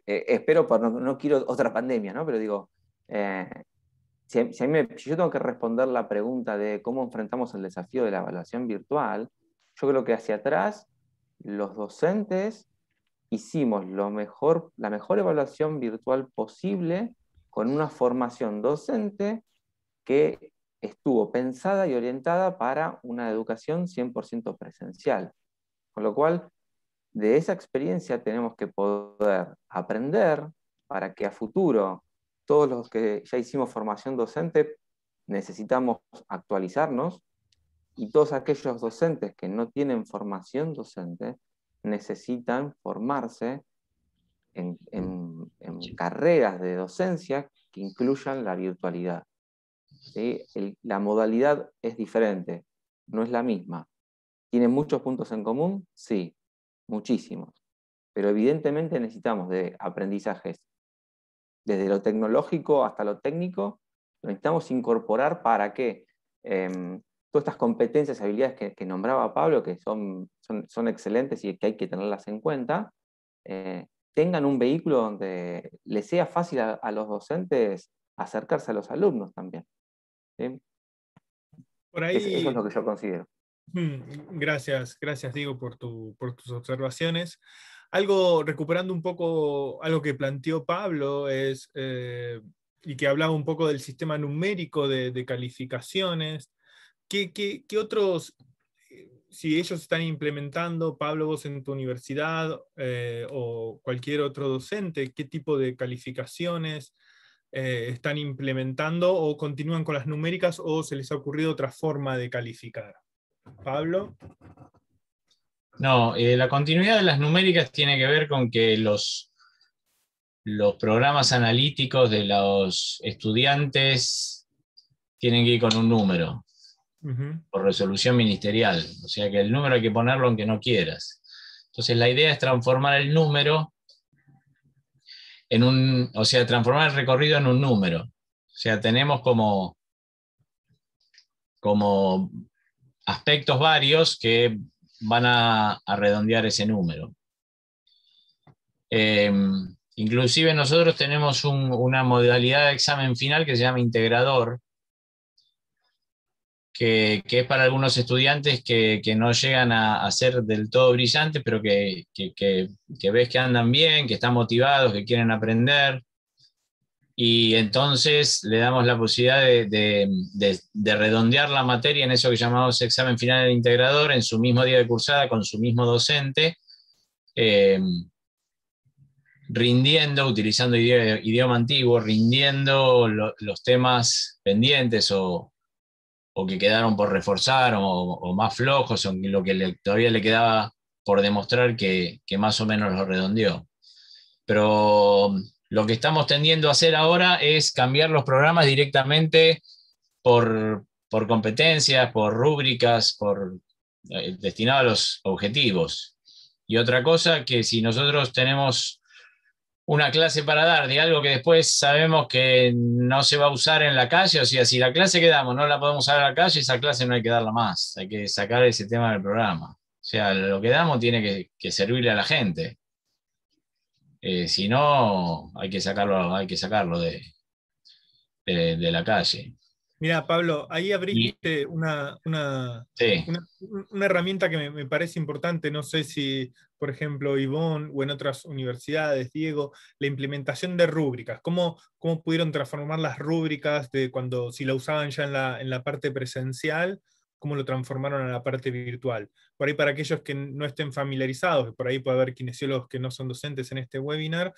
Espero, no quiero otra pandemia, ¿no? Pero digo, si yo tengo que responder la pregunta de cómo enfrentamos el desafío de la evaluación virtual, yo creo que hacia atrás los docentes hicimos la mejor evaluación virtual posible, con una formación docente que estuvo pensada y orientada para una educación 100% presencial. Con lo cual, de esa experiencia tenemos que poder aprender para que a futuro, todos los que ya hicimos formación docente, necesitamos actualizarnos, y todos aquellos docentes que no tienen formación docente necesitan formarse en carreras de docencia que incluyan la virtualidad. ¿Sí? La modalidad es diferente, no es la misma. ¿Tiene muchos puntos en común? Sí, muchísimos. Pero evidentemente necesitamos de aprendizajes desde lo tecnológico hasta lo técnico, lo necesitamos incorporar para que todas estas competencias y habilidades que nombraba Pablo, que son excelentes y que hay que tenerlas en cuenta, tengan un vehículo donde les sea fácil a los docentes acercarse a los alumnos también. ¿Sí? Por ahí, eso es lo que yo considero. Gracias, Diego, por tus observaciones. Recuperando un poco algo que planteó Pablo, y que hablaba un poco del sistema numérico de calificaciones. ¿Qué otros, si ellos están implementando, Pablo, vos en tu universidad, o cualquier otro docente, qué tipo de calificaciones están implementando, o continúan con las numéricas, o se les ha ocurrido otra forma de calificar? Pablo. No, la continuidad de las numéricas tiene que ver con que los programas analíticos de los estudiantes tienen que ir con un número, por resolución ministerial. O sea que el número hay que ponerlo aunque no quieras. Entonces la idea es transformar el número transformar el recorrido en un número. O sea, tenemos como aspectos varios que van a redondear ese número. Inclusive nosotros tenemos una modalidad de examen final que se llama integrador, que es para algunos estudiantes que no llegan a ser del todo brillantes, pero que ves que andan bien, que están motivados, que quieren aprender. Y entonces le damos la posibilidad de redondear la materia en eso que llamamos examen final del integrador, en su mismo día de cursada, con su mismo docente, rindiendo, utilizando idioma antiguo, rindiendo los temas pendientes o o que quedaron por reforzar, o más flojos, o lo que todavía le quedaba por demostrar que más o menos lo redondeó. Pero lo que estamos tendiendo a hacer ahora es cambiar los programas directamente por competencias, por rúbricas, destinado a los objetivos. Y otra cosa, que si nosotros tenemos una clase para dar de algo que después sabemos que no se va a usar en la calle, o sea, si la clase que damos no la podemos usar en la calle, esa clase no hay que darla más, hay que sacar ese tema del programa. O sea, lo que damos tiene que servirle a la gente. Si no, hay que sacarlo de la calle. Mira, Pablo, ahí abriste Sí. una herramienta que me parece importante. No sé si, por ejemplo, Ivonne o en otras universidades, Diego, la implementación de rúbricas. ¿Cómo pudieron transformar las rúbricas de cuando, si la usaban ya en la parte presencial, cómo lo transformaron a la parte virtual? Por ahí, para aquellos que no estén familiarizados, que por ahí puede haber kinesiólogos que no son docentes en este webinar,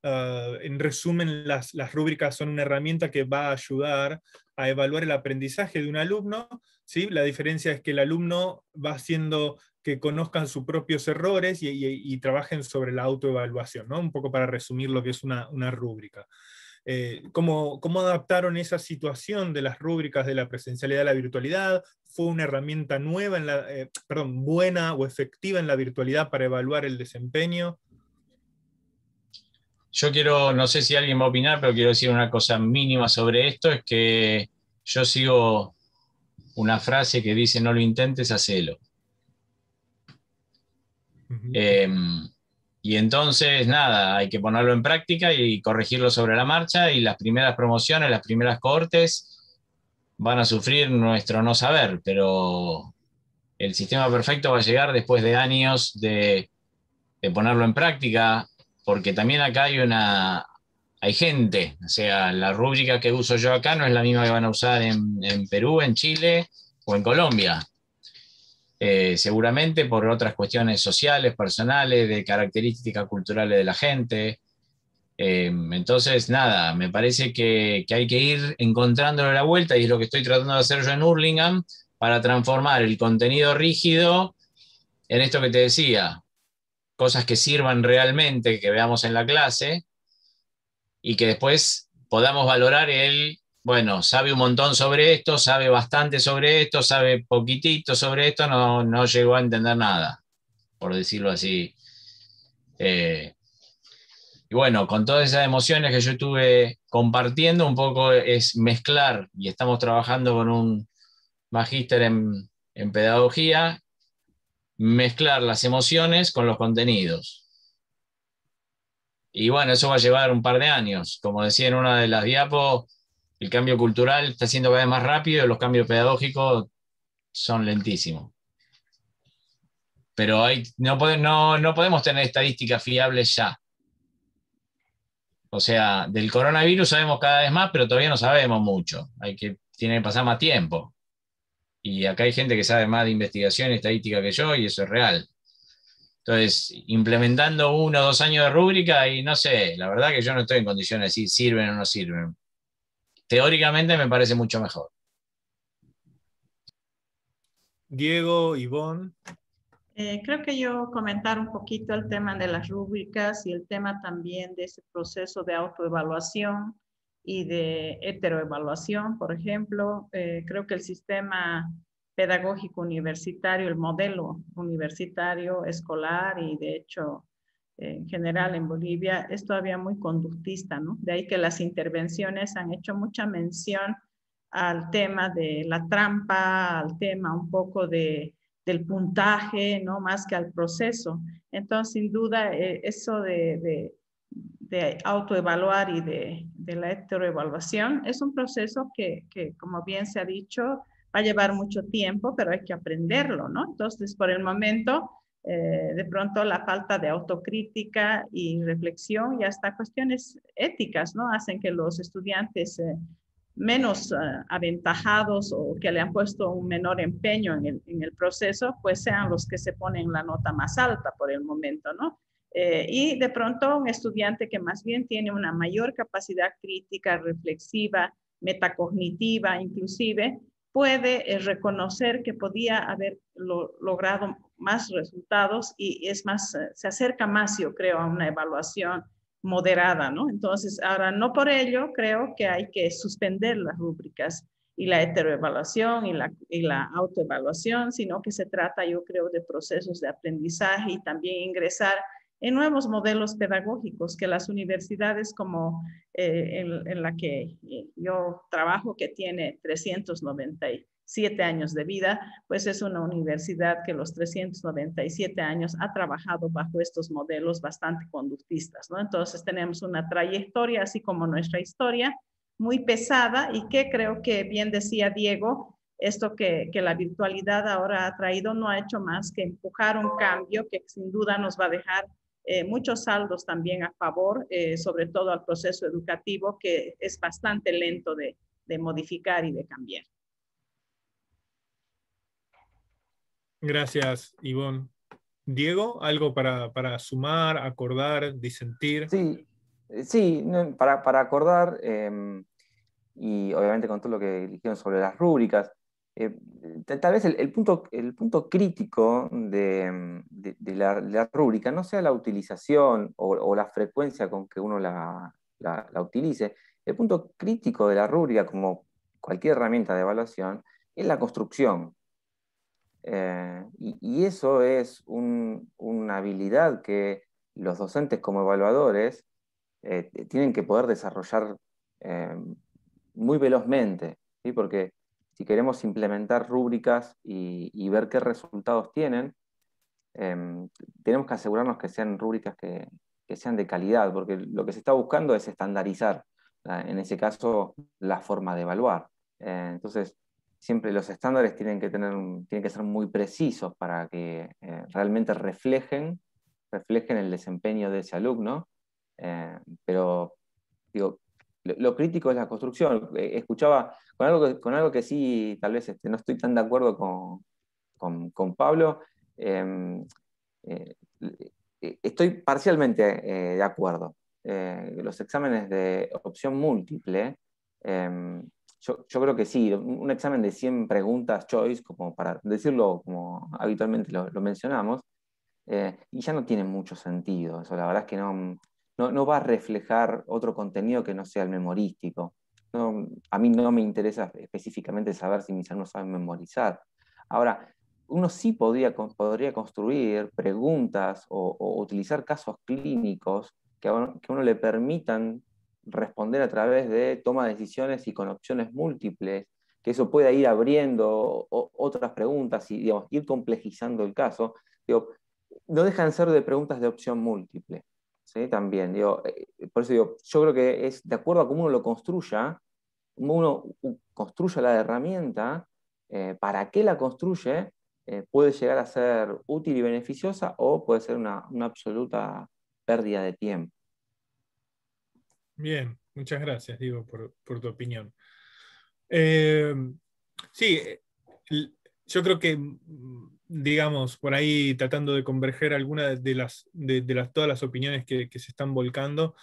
en resumen, las rúbricas son una herramienta que va a ayudar a evaluar el aprendizaje de un alumno, ¿sí? La diferencia es que el alumno va haciendo que conozcan sus propios errores y trabajen sobre la autoevaluación, ¿no? Un poco para resumir lo que es una rúbrica. ¿Cómo adaptaron esa situación de las rúbricas de la presencialidad a la virtualidad? ¿Fue una herramienta nueva, buena o efectiva en la virtualidad para evaluar el desempeño? Yo no sé si alguien va a opinar, pero quiero decir una cosa mínima sobre esto, es que yo sigo una frase que dice: no lo intentes, hacelo. Y entonces, nada, hay que ponerlo en práctica y corregirlo sobre la marcha, y las primeras promociones, las primeras cohortes van a sufrir nuestro no saber, pero el sistema perfecto va a llegar después de años de ponerlo en práctica, porque también acá hay gente, o sea, la rúbrica que uso yo acá no es la misma que van a usar en Perú, en Chile o en Colombia. Seguramente por otras cuestiones sociales, personales, de características culturales de la gente. Entonces, nada, me parece que hay que ir encontrándole la vuelta, y es lo que estoy tratando de hacer yo en Hurlingham, para transformar el contenido rígido en esto que te decía, cosas que sirvan realmente, que veamos en la clase, y que después podamos valorar bueno, sabe un montón sobre esto, sabe bastante sobre esto, sabe poquitito sobre esto, no llegó a entender nada, por decirlo así. Y bueno, con todas esas emociones que yo estuve compartiendo, un poco es mezclar, y estamos trabajando con un magíster en pedagogía, mezclar las emociones con los contenidos. Y bueno, eso va a llevar un par de años. Como decía en una de las diapos, el cambio cultural está siendo cada vez más rápido y los cambios pedagógicos son lentísimos. Pero no podemos tener estadísticas fiables ya. O sea, del coronavirus sabemos cada vez más, pero todavía no sabemos mucho. Tiene que pasar más tiempo. Y acá hay gente que sabe más de investigación y estadística que yo, y eso es real. Entonces, implementando 1 o 2 años de rúbrica, y no sé, la verdad que yo no estoy en condiciones de decir sirven o no sirven. Teóricamente me parece mucho mejor. Diego, Ivonne. Creo que yo comentar un poquito el tema de las rúbricas y el tema también de ese proceso de autoevaluación y de heteroevaluación, por ejemplo. Creo que el sistema pedagógico universitario, el modelo universitario escolar y de hecho en general en Bolivia es todavía muy conductista, ¿no? De ahí que las intervenciones han hecho mucha mención al tema de la trampa, al tema un poco del puntaje, ¿no? Más que al proceso. Entonces, sin duda, eso de autoevaluar y de la heteroevaluación es un proceso que, como bien se ha dicho, va a llevar mucho tiempo, pero hay que aprenderlo, ¿no? Entonces, por el momento, de pronto la falta de autocrítica y reflexión y hasta cuestiones éticas, ¿no? Hacen que los estudiantes menos aventajados o que le han puesto un menor empeño en el proceso, pues sean los que se ponen la nota más alta por el momento, ¿no? Y de pronto un estudiante que más bien tiene una mayor capacidad crítica, reflexiva, metacognitiva inclusive, puede reconocer que podía haber logrado más resultados y es más, se acerca más, yo creo, a una evaluación moderada, ¿no? Entonces, ahora no por ello creo que hay que suspender las rúbricas y la heteroevaluación y la autoevaluación, sino que se trata, yo creo, de procesos de aprendizaje y también ingresar en nuevos modelos pedagógicos que las universidades como en la que yo trabajo, que tiene 397 años de vida, pues es una universidad que los 397 años ha trabajado bajo estos modelos bastante conductistas, ¿no? Entonces tenemos una trayectoria, así como nuestra historia, muy pesada y que creo que bien decía Diego, esto que la virtualidad ahora ha traído no ha hecho más que empujar un cambio que sin duda nos va a dejar muchos saldos también a favor, sobre todo al proceso educativo, que es bastante lento de modificar y de cambiar. Gracias, Ivonne. Diego, ¿algo para sumar, acordar, disentir? Sí, para acordar, y obviamente con todo lo que dijeron sobre las rúbricas, tal vez el punto crítico de la rúbrica no sea la utilización o la frecuencia con que uno la utilice. El punto crítico de la rúbrica, como cualquier herramienta de evaluación, es la construcción. Y eso es una habilidad que los docentes como evaluadores tienen que poder desarrollar muy velozmente, ¿sí? Porque si queremos implementar rúbricas y ver qué resultados tienen, tenemos que asegurarnos que sean rúbricas que sean de calidad, porque lo que se está buscando es estandarizar, en ese caso, la forma de evaluar. Entonces, siempre los estándares tienen que ser muy precisos para que realmente reflejen el desempeño de ese alumno, pero digo, lo crítico es la construcción. Escuchaba con algo que sí, tal vez no estoy tan de acuerdo con Pablo. Estoy parcialmente de acuerdo. Los exámenes de opción múltiple, yo creo que sí, un examen de 100 preguntas choice, como para decirlo como habitualmente lo mencionamos, y ya no tiene mucho sentido. Eso, la verdad es que no va a reflejar otro contenido que no sea el memorístico. A mí no me interesa específicamente saber si mis alumnos saben memorizar. Ahora, uno sí podría construir preguntas o utilizar casos clínicos que a uno le permitan responder a través de toma de decisiones y con opciones múltiples, que eso pueda ir abriendo otras preguntas y, digamos, ir complejizando el caso. Digo, no dejan de ser de preguntas de opción múltiple, ¿sí? También, por eso digo, yo creo que es de acuerdo a cómo uno lo construya, cómo uno construya la herramienta, para qué la construye, puede llegar a ser útil y beneficiosa o puede ser una absoluta pérdida de tiempo. Bien, muchas gracias, Diego, por tu opinión. Sí, yo creo que, digamos, por ahí tratando de converger algunas de todas las opiniones que se están volcando,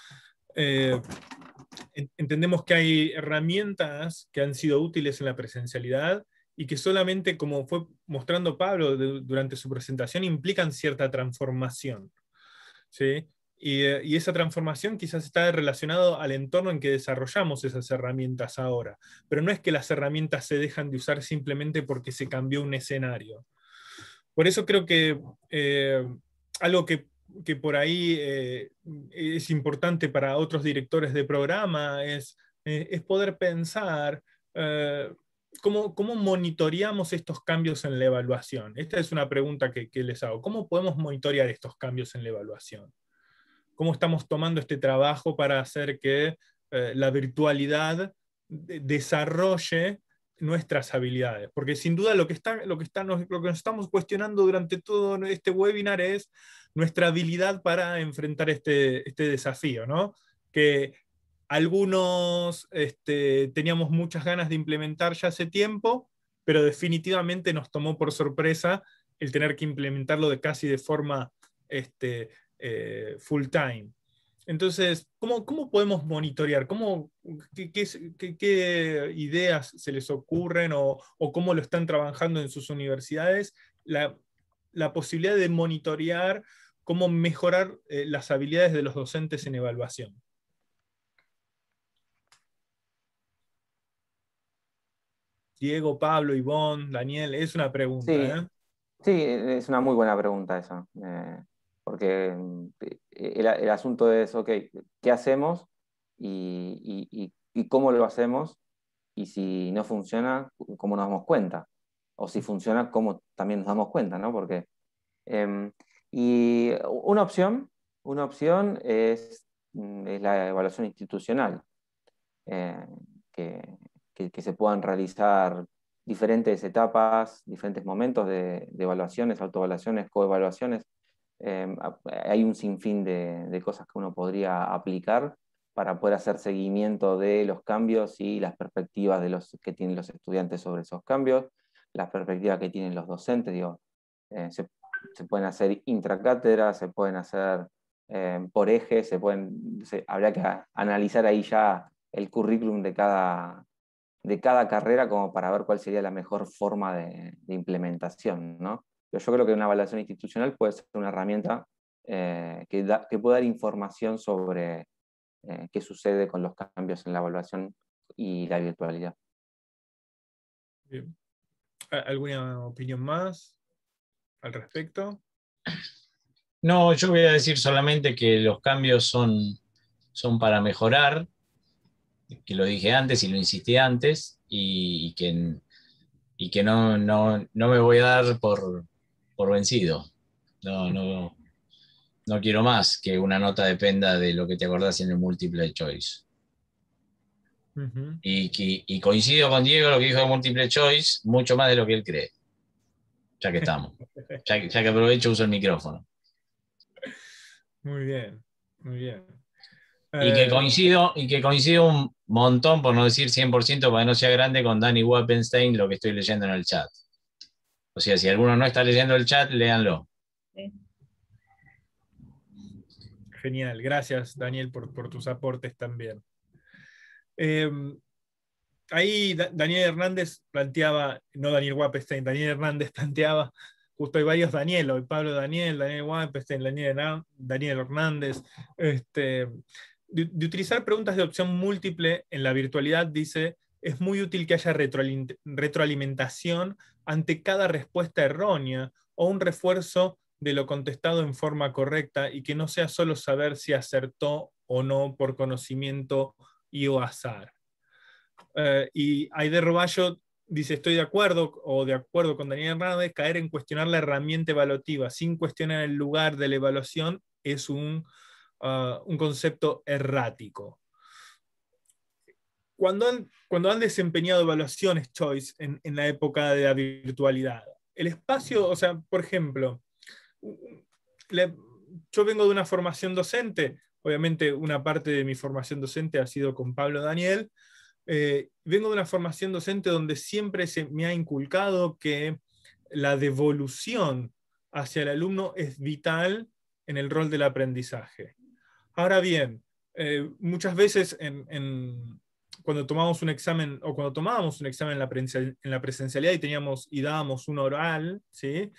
entendemos que hay herramientas que han sido útiles en la presencialidad y que solamente, como fue mostrando Pablo durante su presentación, implican cierta transformación, ¿sí? Y esa transformación quizás está relacionado al entorno en que desarrollamos esas herramientas ahora. Pero no es que las herramientas se dejan de usar simplemente porque se cambió un escenario. Por eso creo que algo que por ahí es importante para otros directores de programa es poder pensar cómo monitoreamos estos cambios en la evaluación. Esta es una pregunta que les hago. ¿Cómo podemos monitorear estos cambios en la evaluación? ¿Cómo estamos tomando este trabajo para hacer que la virtualidad desarrolle nuestras habilidades? Porque sin duda lo que nos estamos cuestionando durante todo este webinar es nuestra habilidad para enfrentar este desafío, ¿no? Que algunos teníamos muchas ganas de implementar ya hace tiempo, pero definitivamente nos tomó por sorpresa el tener que implementarlo casi de forma full time. Entonces, ¿cómo podemos monitorear? ¿Qué ideas se les ocurren o cómo lo están trabajando en sus universidades? La posibilidad de monitorear cómo mejorar las habilidades de los docentes en evaluación. Diego, Pablo, Ivonne, Daniel, es una pregunta, ¿eh? Sí, es una muy buena pregunta esa, porque el asunto es, ok, ¿qué hacemos y cómo lo hacemos? Y si no funciona, ¿cómo nos damos cuenta? O si funciona, ¿cómo también nos damos cuenta? ¿No? Porque, y una opción es la evaluación institucional, eh, que, que se puedan realizar diferentes etapas, diferentes momentos de evaluaciones, autoevaluaciones, coevaluaciones. Hay un sinfín de cosas que uno podría aplicar para poder hacer seguimiento de los cambios y las perspectivas que tienen los estudiantes sobre esos cambios, las perspectivas que tienen los docentes. Digo, se pueden hacer intracátedra, se pueden hacer por eje, habría que analizar ahí ya el currículum de cada carrera como para ver cuál sería la mejor forma de implementación, ¿no? Pero yo creo que una evaluación institucional puede ser una herramienta que puede dar información sobre qué sucede con los cambios en la evaluación y la virtualidad. Bien. ¿Alguna opinión más al respecto? No, yo voy a decir solamente que los cambios son para mejorar, que lo dije antes y lo insistí antes, y que no me voy a dar por vencido. No quiero más que una nota dependa de lo que te acordás en el múltiple choice. Uh-huh. Y coincido con Diego lo que dijo de múltiple choice, mucho más de lo que él cree. Ya que estamos. Ya que aprovecho, uso el micrófono. Muy bien, muy bien. Y que coincido un montón, por no decir 100%, para que no sea grande, con Danny Wappenstein, lo que estoy leyendo en el chat. O sea, si alguno no está leyendo el chat, léanlo. Sí. Genial, gracias Daniel por tus aportes también. Ahí Daniel Hernández planteaba, no Daniel Wappenstein, Daniel Hernández planteaba, justo hay varios Daniel, hoy Pablo Daniel Wappenstein, Daniel Hernández, de utilizar preguntas de opción múltiple en la virtualidad, dice, es muy útil que haya retroalimentación ante cada respuesta errónea o un refuerzo de lo contestado en forma correcta y que no sea solo saber si acertó o no por conocimiento y o azar. Y Aide Roballo dice, estoy de acuerdo con Daniel Hernández, caer en cuestionar la herramienta evaluativa sin cuestionar el lugar de la evaluación es un concepto errático. Cuando han desempeñado evaluaciones Choice en la época de la virtualidad, el espacio, o sea, por ejemplo, yo vengo de una formación docente, obviamente una parte de mi formación docente ha sido con Pablo Daniel. Vengo de una formación docente donde siempre se me ha inculcado que la devolución hacia el alumno es vital en el rol del aprendizaje. Ahora bien, muchas veces cuando tomamos un examen o cuando tomábamos un examen en la presencialidad y dábamos un oral, ¿sí?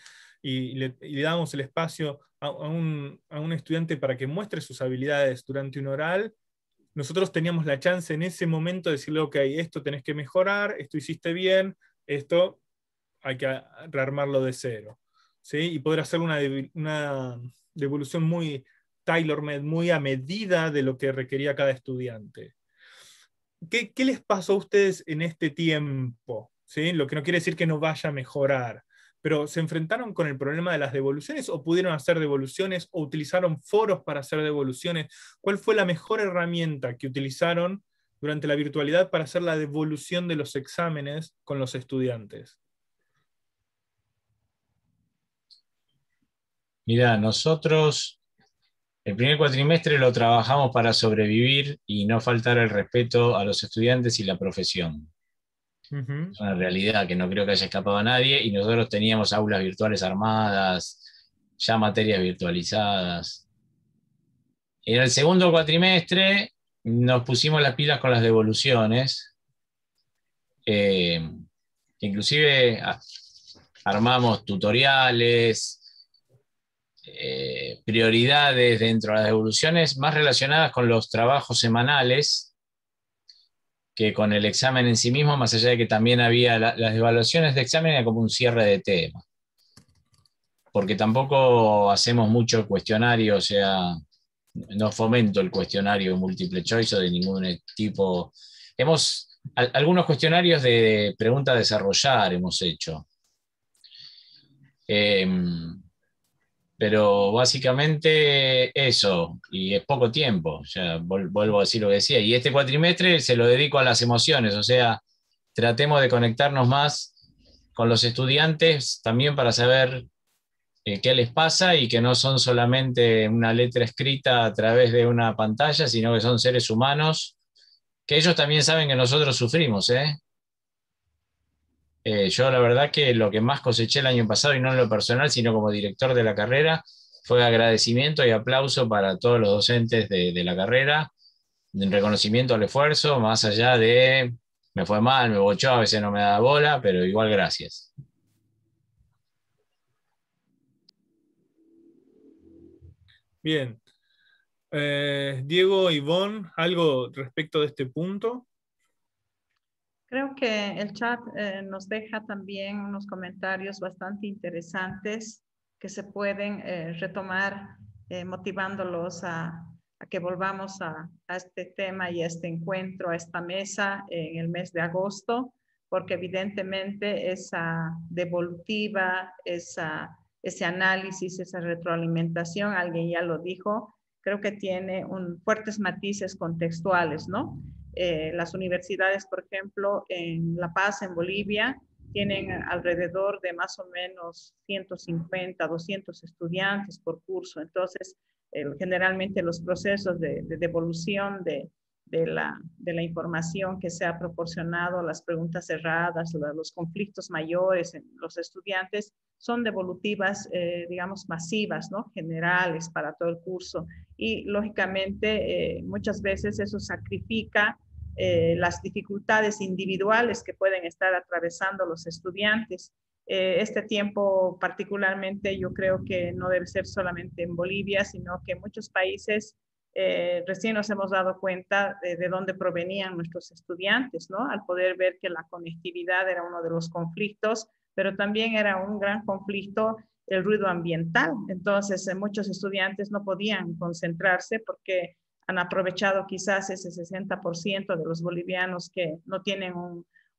y le dábamos el espacio a un estudiante para que muestre sus habilidades durante un oral, nosotros teníamos la chance en ese momento de decirle, ok, esto tenés que mejorar, esto hiciste bien, esto hay que rearmarlo de cero, ¿sí? Y poder hacer una devolución muy tailor-made, muy a medida de lo que requería cada estudiante. ¿Qué les pasó a ustedes en este tiempo? ¿Sí? Lo que no quiere decir que no vaya a mejorar, pero ¿se enfrentaron con el problema de las devoluciones o pudieron hacer devoluciones o utilizaron foros para hacer devoluciones? ¿Cuál fue la mejor herramienta que utilizaron durante la virtualidad para hacer la devolución de los exámenes con los estudiantes? Mirá, nosotros el primer cuatrimestre lo trabajamos para sobrevivir y no faltar el respeto a los estudiantes y la profesión. Uh-huh. Es una realidad que no creo que haya escapado a nadie, y nosotros teníamos aulas virtuales armadas, ya materias virtualizadas. En el segundo cuatrimestre nos pusimos las pilas con las devoluciones. Inclusive armamos tutoriales, prioridades dentro de las devoluciones más relacionadas con los trabajos semanales que con el examen en sí mismo, más allá de que también había las evaluaciones de examen, era como un cierre de tema. Porque tampoco hacemos mucho cuestionario, o sea, no fomento el cuestionario múltiple choice o de ningún tipo. Algunos cuestionarios de pregunta a desarrollar hemos hecho. Pero básicamente eso, y es poco tiempo, ya vuelvo a decir lo que decía. Y este cuatrimestre se lo dedico a las emociones, o sea, tratemos de conectarnos más con los estudiantes también para saber qué les pasa y que no son solamente una letra escrita a través de una pantalla, sino que son seres humanos, que ellos también saben que nosotros sufrimos, ¿eh? Yo la verdad que lo que más coseché el año pasado, y no en lo personal, sino como director de la carrera, fue agradecimiento y aplauso para todos los docentes de la carrera, en reconocimiento al esfuerzo, más allá de me fue mal, me bochó, a veces no me da bola, pero igual gracias. Bien. Diego, Ivonne, ¿algo respecto de este punto? Creo que el chat nos deja también unos comentarios bastante interesantes que se pueden retomar motivándolos a que volvamos a este tema y a este encuentro, a esta mesa en el mes de agosto, porque evidentemente esa devolutiva, ese análisis, esa retroalimentación, alguien ya lo dijo, creo que tiene fuertes matices contextuales, ¿no? Las universidades, por ejemplo, en La Paz, en Bolivia, tienen alrededor de más o menos 150, 200 estudiantes por curso. Entonces, generalmente los procesos de devolución de la información que se ha proporcionado, las preguntas cerradas, los conflictos mayores en los estudiantes, son devolutivas, digamos, masivas, ¿no? Generales para todo el curso. Y lógicamente, muchas veces eso sacrifica las dificultades individuales que pueden estar atravesando los estudiantes. Este tiempo particularmente yo creo que no debe ser solamente en Bolivia, sino que en muchos países recién nos hemos dado cuenta de dónde provenían nuestros estudiantes, ¿no? Al poder ver que la conectividad era uno de los conflictos, pero también era un gran conflicto el ruido ambiental. Entonces, muchos estudiantes no podían concentrarse porque han aprovechado quizás ese 60% de los bolivianos que no tienen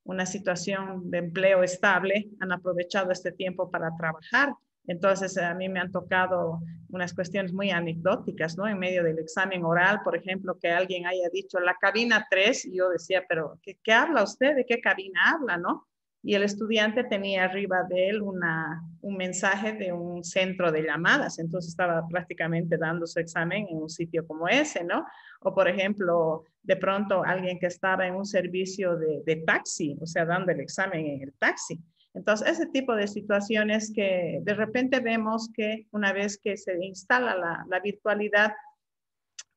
una situación de empleo estable, han aprovechado este tiempo para trabajar. Entonces, a mí me han tocado unas cuestiones muy anecdóticas, ¿no? En medio del examen oral, por ejemplo, que alguien haya dicho la cabina 3, y yo decía, pero ¿qué habla usted? ¿De qué cabina habla, no? Y el estudiante tenía arriba de él un mensaje de un centro de llamadas, entonces estaba prácticamente dando su examen en un sitio como ese, ¿no? O por ejemplo, de pronto alguien que estaba en un servicio de taxi, o sea, dando el examen en el taxi. Entonces, ese tipo de situaciones que de repente vemos que una vez que se instala la virtualidad,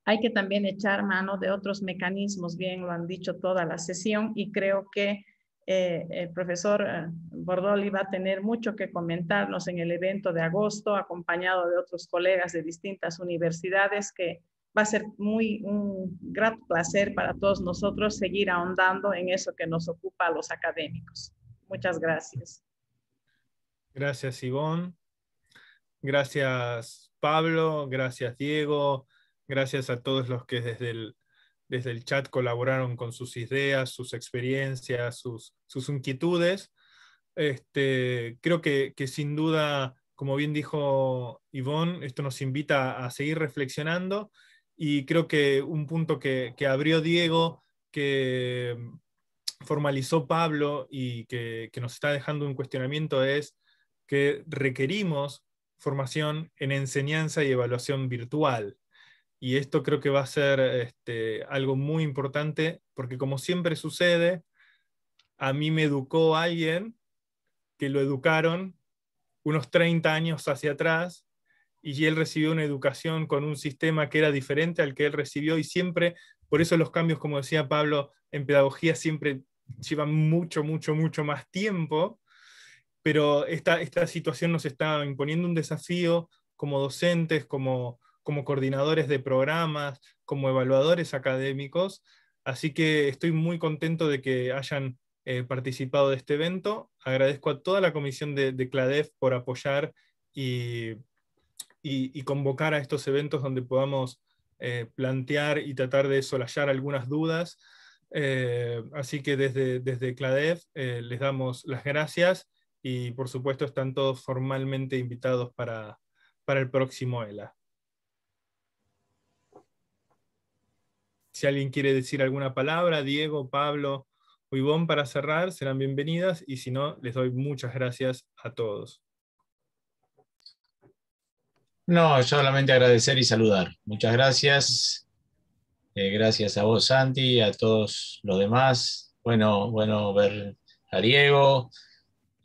hay que también echar mano de otros mecanismos, bien lo han dicho toda la sesión, y creo que el profesor Bordoli va a tener mucho que comentarnos en el evento de agosto, acompañado de otros colegas de distintas universidades, que va a ser un gran placer para todos nosotros seguir ahondando en eso que nos ocupa a los académicos. Muchas gracias. Gracias, Ivonne. Gracias, Pablo. Gracias, Diego. Gracias a todos los que desde el chat colaboraron con sus ideas, sus experiencias, sus inquietudes. Creo que sin duda, como bien dijo Ivonne, esto nos invita a seguir reflexionando, y creo que un punto que abrió Diego, que formalizó Pablo y que nos está dejando un cuestionamiento, es que requerimos formación en enseñanza y evaluación virtual. Y esto creo que va a ser algo muy importante, porque como siempre sucede, a mí me educó alguien que lo educaron unos 30 años hacia atrás, y él recibió una educación con un sistema que era diferente al que él recibió, y siempre, por eso los cambios, como decía Pablo, en pedagogía siempre llevan mucho, mucho, mucho más tiempo, pero esta situación nos está imponiendo un desafío como docentes, como coordinadores de programas, como evaluadores académicos, así que estoy muy contento de que hayan participado de este evento. Agradezco a toda la comisión de CLADEF por apoyar y convocar a estos eventos donde podamos plantear y tratar de solallar algunas dudas. Así que desde CLADEF les damos las gracias, y por supuesto están todos formalmente invitados para el próximo ELA. Si alguien quiere decir alguna palabra, Diego, Pablo o Ivonne, para cerrar, serán bienvenidas, y si no, les doy muchas gracias a todos. No, solamente agradecer y saludar. Muchas gracias. Gracias a vos, Santi, a todos los demás. Bueno ver a Diego,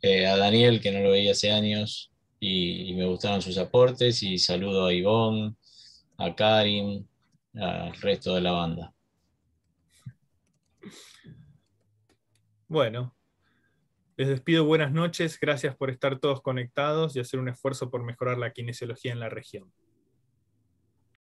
a Daniel, que no lo veía hace años, y me gustaron sus aportes, y saludo a Ivonne, a Karin, al resto de la banda. Bueno, les despido, buenas noches, gracias por estar todos conectados y hacer un esfuerzo por mejorar la kinesiología en la región.